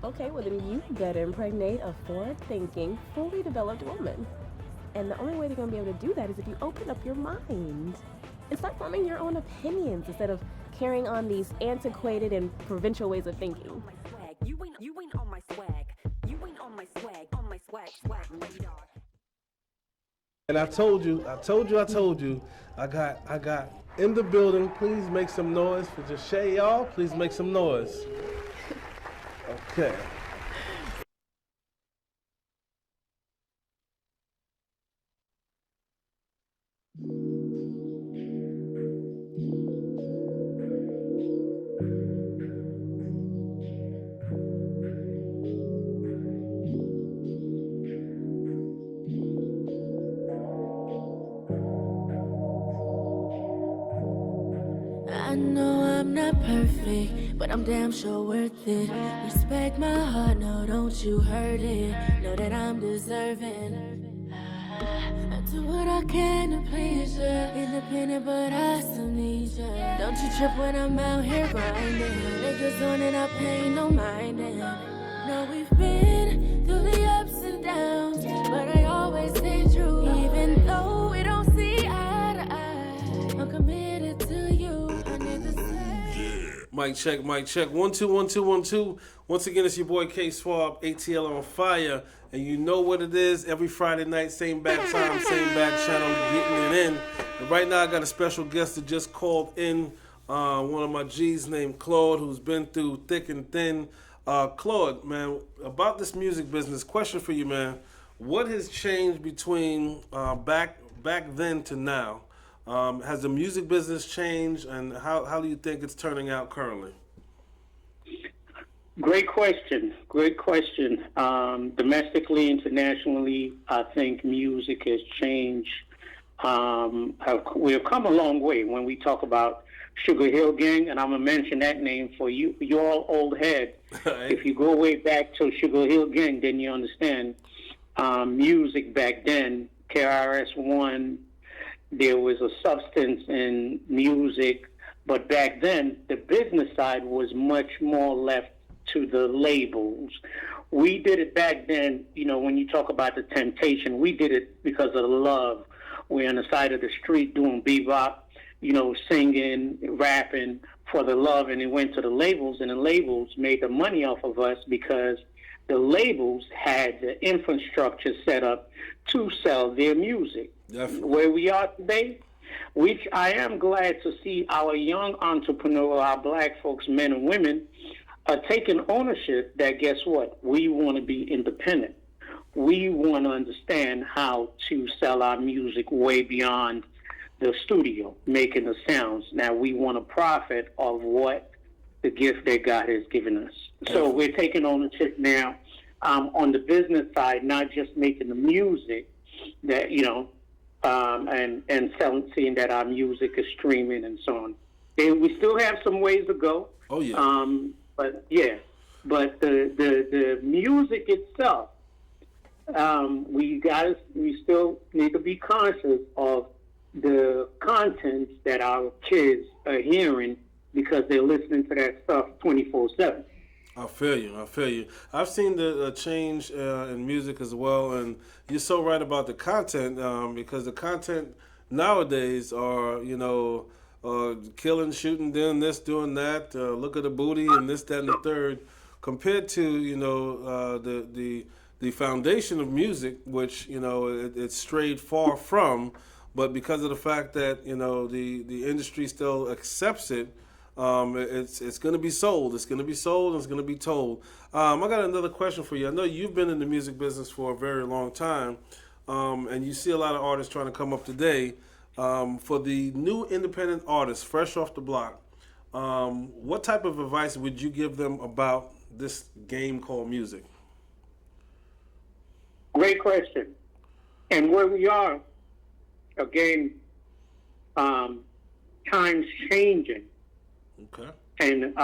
Speaker 20: Okay, well then you better impregnate a forward-thinking, fully developed woman. And the only way they're gonna be able to do that is if you open up your mind and start forming your own opinions instead of carrying on these antiquated and provincial ways of thinking.
Speaker 18: You ain't on my swag. You ain't on my swag. On my swag radar.
Speaker 5: And I told you, I got in the building. Please make some noise for Jashay, y'all. Please make some noise. Okay.
Speaker 21: I know I'm not perfect, but I'm damn sure worth it. Respect my heart, no, don't you hurt it. Know that I'm deserving. Do what I can to please ya. Independent, but I still need ya. Don't you trip when I'm out here grinding. Niggas on it, I pay no minding. No, we've been through the ups and downs, but I always stay true. Even though we don't see eye to eye, I'm committed to you. I never say.
Speaker 5: Mic check, mic check. 1 2 1 2 1 2. Once again, it's your boy KSWAB, ATL on Fire, and you know what it is. Every Friday night, same bad time, same bad channel, getting it in. And right now, I got a special guest that just called in. One of my G's named Claude, who's been through thick and thin. Claude, man, about this music business, question for you, man. What has changed between back then to now? Has the music business changed, and how do you think it's turning out currently?
Speaker 1: Great question. Great question. Domestically, internationally, I think music has changed. We have come a long way when we talk about Sugar Hill Gang, and I'm going to mention that name for you all old head. If you go way back to Sugar Hill Gang, then you understand music back then, KRS-One, there was a substance in music, but back then the business side was much more left to the labels. We did it back then, you know, when you talk about the temptation, we did it because of the love. We're on the side of the street doing bebop, you know, singing, rapping for the love, and it went to the labels, and the labels made the money off of us because the labels had the infrastructure set up to sell their music.
Speaker 5: Definitely.
Speaker 1: Where we are today, which I am glad to see our young entrepreneurs, our black folks, men and women, are taking ownership that, guess what, we want to be independent. We want to understand how to sell our music way beyond the studio, making the sounds. Now we want to profit of what the gift that God has given us. So we're taking ownership now on the business side, not just making the music that, you know, and seeing that our music is streaming and so on. And we still have some ways to go.
Speaker 5: Oh yeah.
Speaker 1: But yeah, but the music itself, we still need to be conscious of the contents that our kids are hearing because they're listening to that stuff 24/7.
Speaker 5: I feel you. I've seen the change in music as well, and you're so right about the content because the content nowadays are, you know, killing, shooting, doing this, doing that, look at the booty and this, that, and the third, compared to, you know, the foundation of music, which, you know, it strayed far from. But because of the fact that, you know, the industry still accepts it, it's going to be sold. It's going to be sold and it's going to be told. I got another question for you. I know you've been in the music business for a very long time, and you see a lot of artists trying to come up today. For the new independent artists, fresh off the block, what type of advice would you give them about this game called music?
Speaker 1: Great question. And where we are, again, times changing.
Speaker 5: Okay.
Speaker 1: And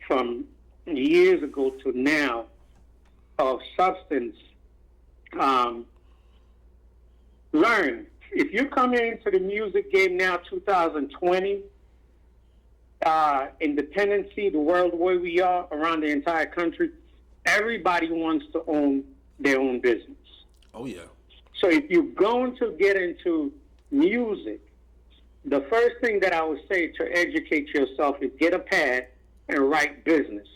Speaker 1: from years ago to now, of substance, learn. If you're coming into the music game now, 2020, independency, the world where we are, around the entire country, everybody wants to own their own business.
Speaker 5: Oh, yeah.
Speaker 1: So if you're going to get into music, the first thing that I would say to educate yourself is get a pad and write business.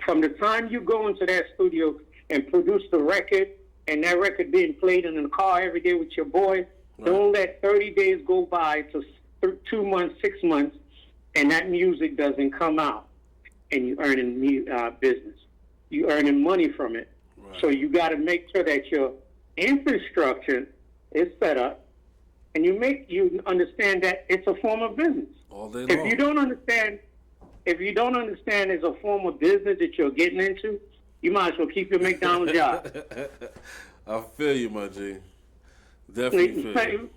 Speaker 1: From the time you go into that studio and produce the record, and that record being played in the car every day with your boy, don't let 30 days go by to 2 months, 6 months, and that music doesn't come out, and you're earning business. You're earning money from it. Right. So you got to make sure that your infrastructure is set up, and you understand that it's a form of business.
Speaker 5: All day long.
Speaker 1: If you don't understand it's a form of business that you're getting into, you might as well keep your McDonald's job.
Speaker 5: I feel you, my G. Definitely feel you.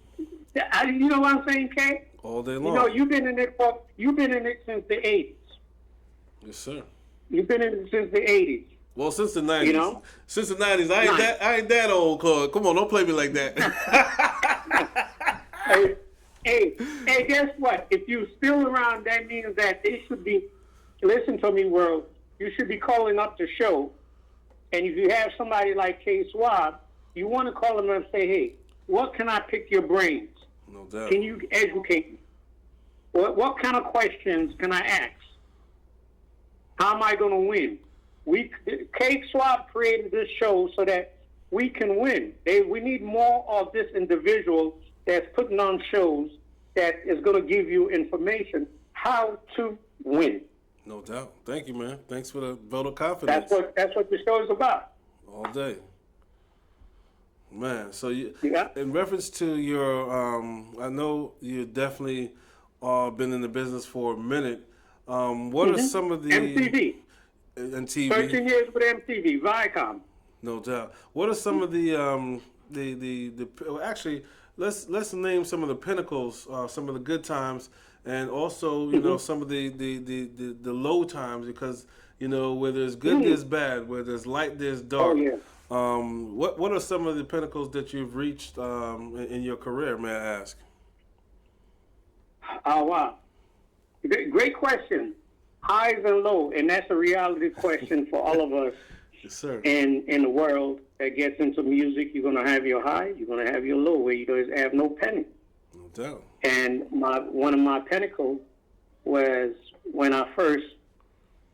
Speaker 1: You know what I'm saying, Kay?
Speaker 5: All day long.
Speaker 1: You know, you've been in it since the 80s.
Speaker 5: Yes, sir.
Speaker 1: You've been in it since the 80s.
Speaker 5: Well, since the 90s.
Speaker 1: You know?
Speaker 5: Since the 90s, I ain't that old, Claude. Come on, don't play me like that.
Speaker 1: Hey, guess what? If you're still around, that means that they should be, listen to me, world, you should be calling up the show. And if you have somebody like KSWAB, you want to call them and say, hey, what can I pick your brains?
Speaker 5: No doubt.
Speaker 1: Can you educate me? What kind of questions can I ask? How am I going to win? KSWAB created this show so that we can win. We need more of this individual that's putting on shows that is going to give you information how to win.
Speaker 5: No doubt. Thank you, man. Thanks for the vote of confidence.
Speaker 1: That's what the show is about.
Speaker 5: All day. Man, so in reference to your, I know you definitely been in the business for a minute. What are some of the...
Speaker 1: MTV.
Speaker 5: And TV.
Speaker 1: 13 years with MTV, Viacom.
Speaker 5: No doubt. What are some of the actually, let's name some of the pinnacles, some of the good times, and also, you know, some of the low times, because, you know, where there's good, there's bad, where there's light, there's dark.
Speaker 1: Oh, yeah.
Speaker 5: What are some of the pinnacles that you've reached in your career, may I ask?
Speaker 1: Oh, wow. Great question. Highs and lows, and that's a reality question for all of us.
Speaker 5: Yes, sir.
Speaker 1: In the world that gets into music, you're going to have your high, you're going to have your low, where you don't have no penny.
Speaker 5: No doubt.
Speaker 1: And one of my pinnacles was when I first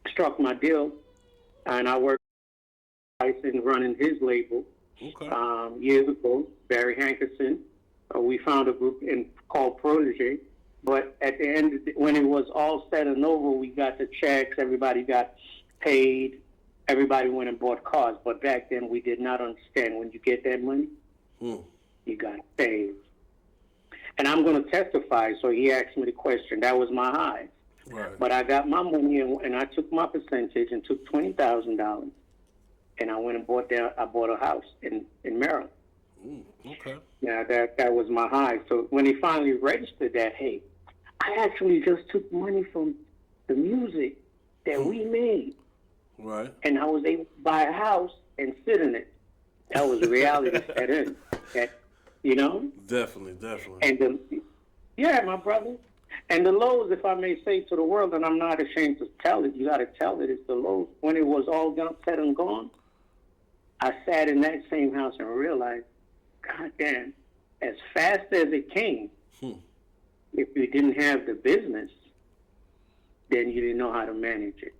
Speaker 1: struck my deal, and I worked in running his label years ago, Barry Hankerson. We found a group called Protege. But at the end, when it was all said and over, we got the checks, everybody got paid, everybody went and bought cars. But back then, we did not understand when you get that money, you got paid. And I'm going to testify, so he asked me the question. That was my high.
Speaker 5: Right.
Speaker 1: But I got my money, and I took my percentage and took $20,000, and I went and bought a house in Maryland.
Speaker 5: Okay.
Speaker 1: Yeah, that was my high. So when he finally registered that, hey, I actually just took money from the music that we made.
Speaker 5: Right.
Speaker 1: And I was able to buy a house and sit in it. That was a reality set in. That, you know?
Speaker 5: Definitely.
Speaker 1: And yeah, my brother. And the lows, if I may say to the world, and I'm not ashamed to tell it, you got to tell it, it's the lows. When it was all said and gone, I sat in that same house and realized, God damn, as fast as it came, if you didn't have the business, then you didn't know how to manage it.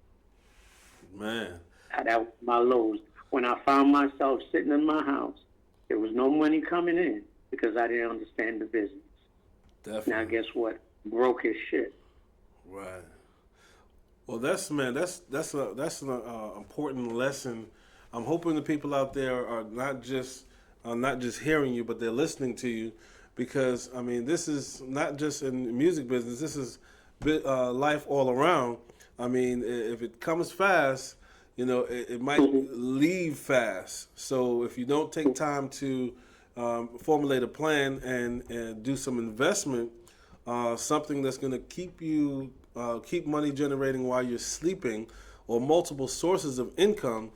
Speaker 5: Man.
Speaker 1: That was my lows. When I found myself sitting in my house, there was no money coming in because I didn't understand the business.
Speaker 5: Definitely.
Speaker 1: Now guess what? Broke as shit.
Speaker 5: Right. Well, that's an important lesson. I'm hoping the people out there are not just hearing you, but they're listening to you, because I mean, this is not just in the music business. This is life all around. I mean, if it comes fast, you know, it might leave fast. So if you don't take time to formulate a plan and do some investment, something that's going to keep money generating while you're sleeping, or multiple sources of income.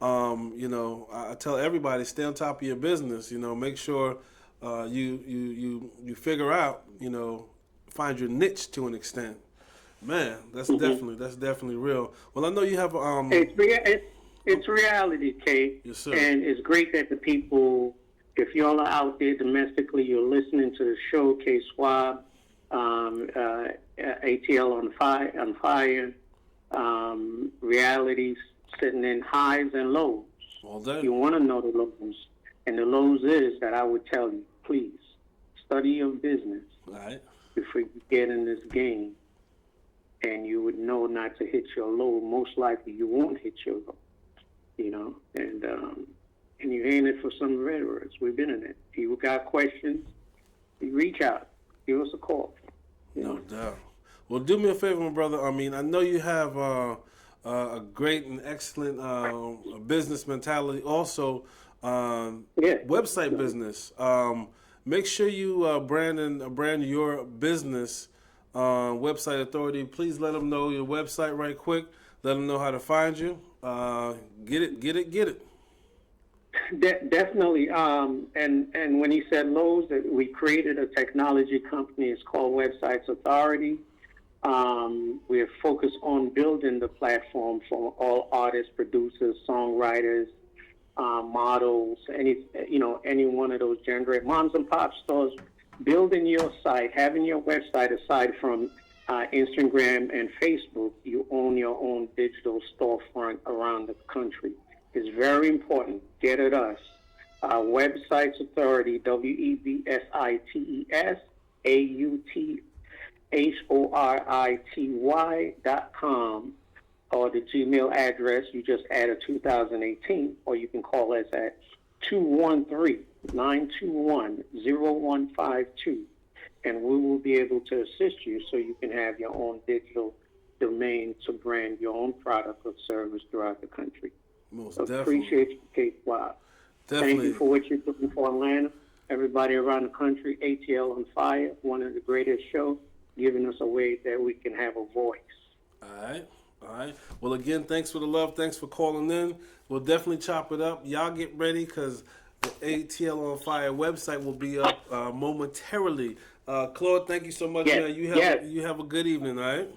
Speaker 5: You know, I tell everybody, stay on top of your business. You know, make sure you figure out, you know, find your niche to an extent. Man, that's definitely real. Well, I know you have
Speaker 1: it's reality, Kate.
Speaker 5: Yes, sir.
Speaker 1: And it's great that the people, if y'all are out there domestically, you're listening to the show, KSWAB, Atl OnFiya, realities, sitting in highs and lows.
Speaker 5: All day.
Speaker 1: You want to know the lows. And the lows is that I would tell you, please, study your business before you get in this game. And you would know not to hit your low. Most likely you won't hit your low. You know? And you're in it for some veterans. We've been in it. If you got questions, you reach out. Give us a call.
Speaker 5: No doubt. Well, do me a favor, my brother. I mean, I know you have a great and excellent business mentality. Also, website business. Make sure you brand your business Website Authority. Please let them know your website right quick. Let them know how to find you. Get it.
Speaker 1: Definitely. And when he said Lowe's, that we created a technology company. It's called Websites Authority. We're focused on building the platform for all artists, producers, songwriters, models, any one of those gender moms and pop stores. Building your site, having your website, aside from Instagram and Facebook, you own your own digital storefront around the country. It's very important. Get at us. Websites Authority, WEBSITESAUTHORITY.com, or the Gmail address. You just add a 2018, or you can call us at 213-921-0152, and we will be able to assist you so you can have your own digital domain to brand your own product or service throughout the country.
Speaker 5: Most
Speaker 1: so
Speaker 5: definitely.
Speaker 1: Appreciate you, KSWAB. Thank you for what you're doing for Atlanta. Everybody around the country, ATL on Fire, one of the greatest shows, giving us a way that we can have a voice.
Speaker 5: All right. Well, again, thanks for the love. Thanks for calling in. We'll definitely chop it up. Y'all get ready, because the ATL on Fire website will be up momentarily. Claude, thank you so much, man. You have a good evening, all right?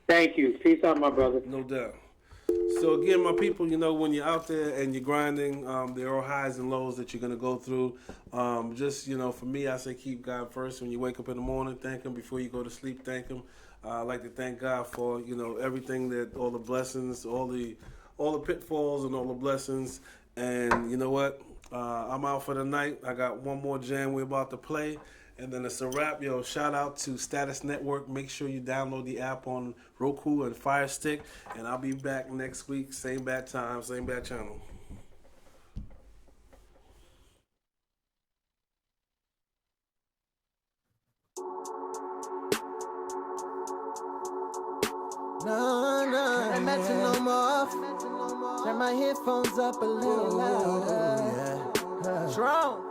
Speaker 1: Thank you. Peace out, my brother.
Speaker 5: No doubt. So again, my people, when you're out there and you're grinding, there are highs and lows that you're going to go through. For me, I say keep God first. When you wake up in the morning, thank Him. Before you go to sleep, thank Him. I like to thank God for, everything, that all the blessings, all the pitfalls and all the blessings. And you know what? I'm out for the night. I got one more jam we're about to play. And then it's a wrap. Yo, shout out to Status Network. Make sure you download the app on Roku and Fire Stick. And I'll be back next week. Same bad time, same bad channel.
Speaker 16: No, I'm matching no more. Turn my headphones up a little louder. Strong.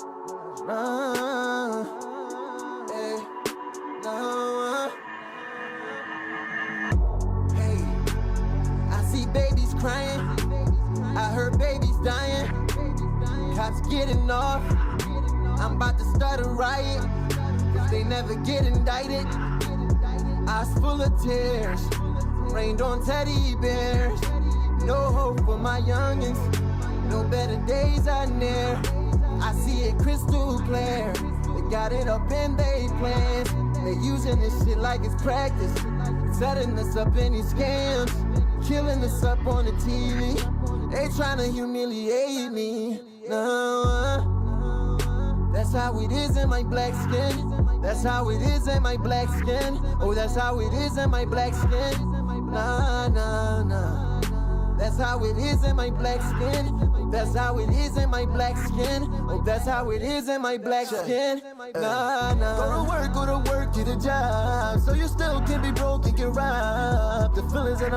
Speaker 16: Hey, I see babies crying. I heard babies dying. Cops getting off. I'm about to start a riot. If they never get indicted, eyes full of tears. Rained on teddy bears. No hope for my youngins. No better days are near. I see it crystal clear. They got it up in they plans. They using this shit like it's practice. Setting us up in these scams. Killing us up on the TV. They trying to humiliate me. No, that's how it is in my black skin. That's how it is in my black skin. Oh, that's how it is in my black skin. Nah. That's how it is in my black skin. That's how it is in my black skin. Oh, that's how it is in my black skin. Nah. Go to work, get a job. So you still can be broke and get robbed. The feelings in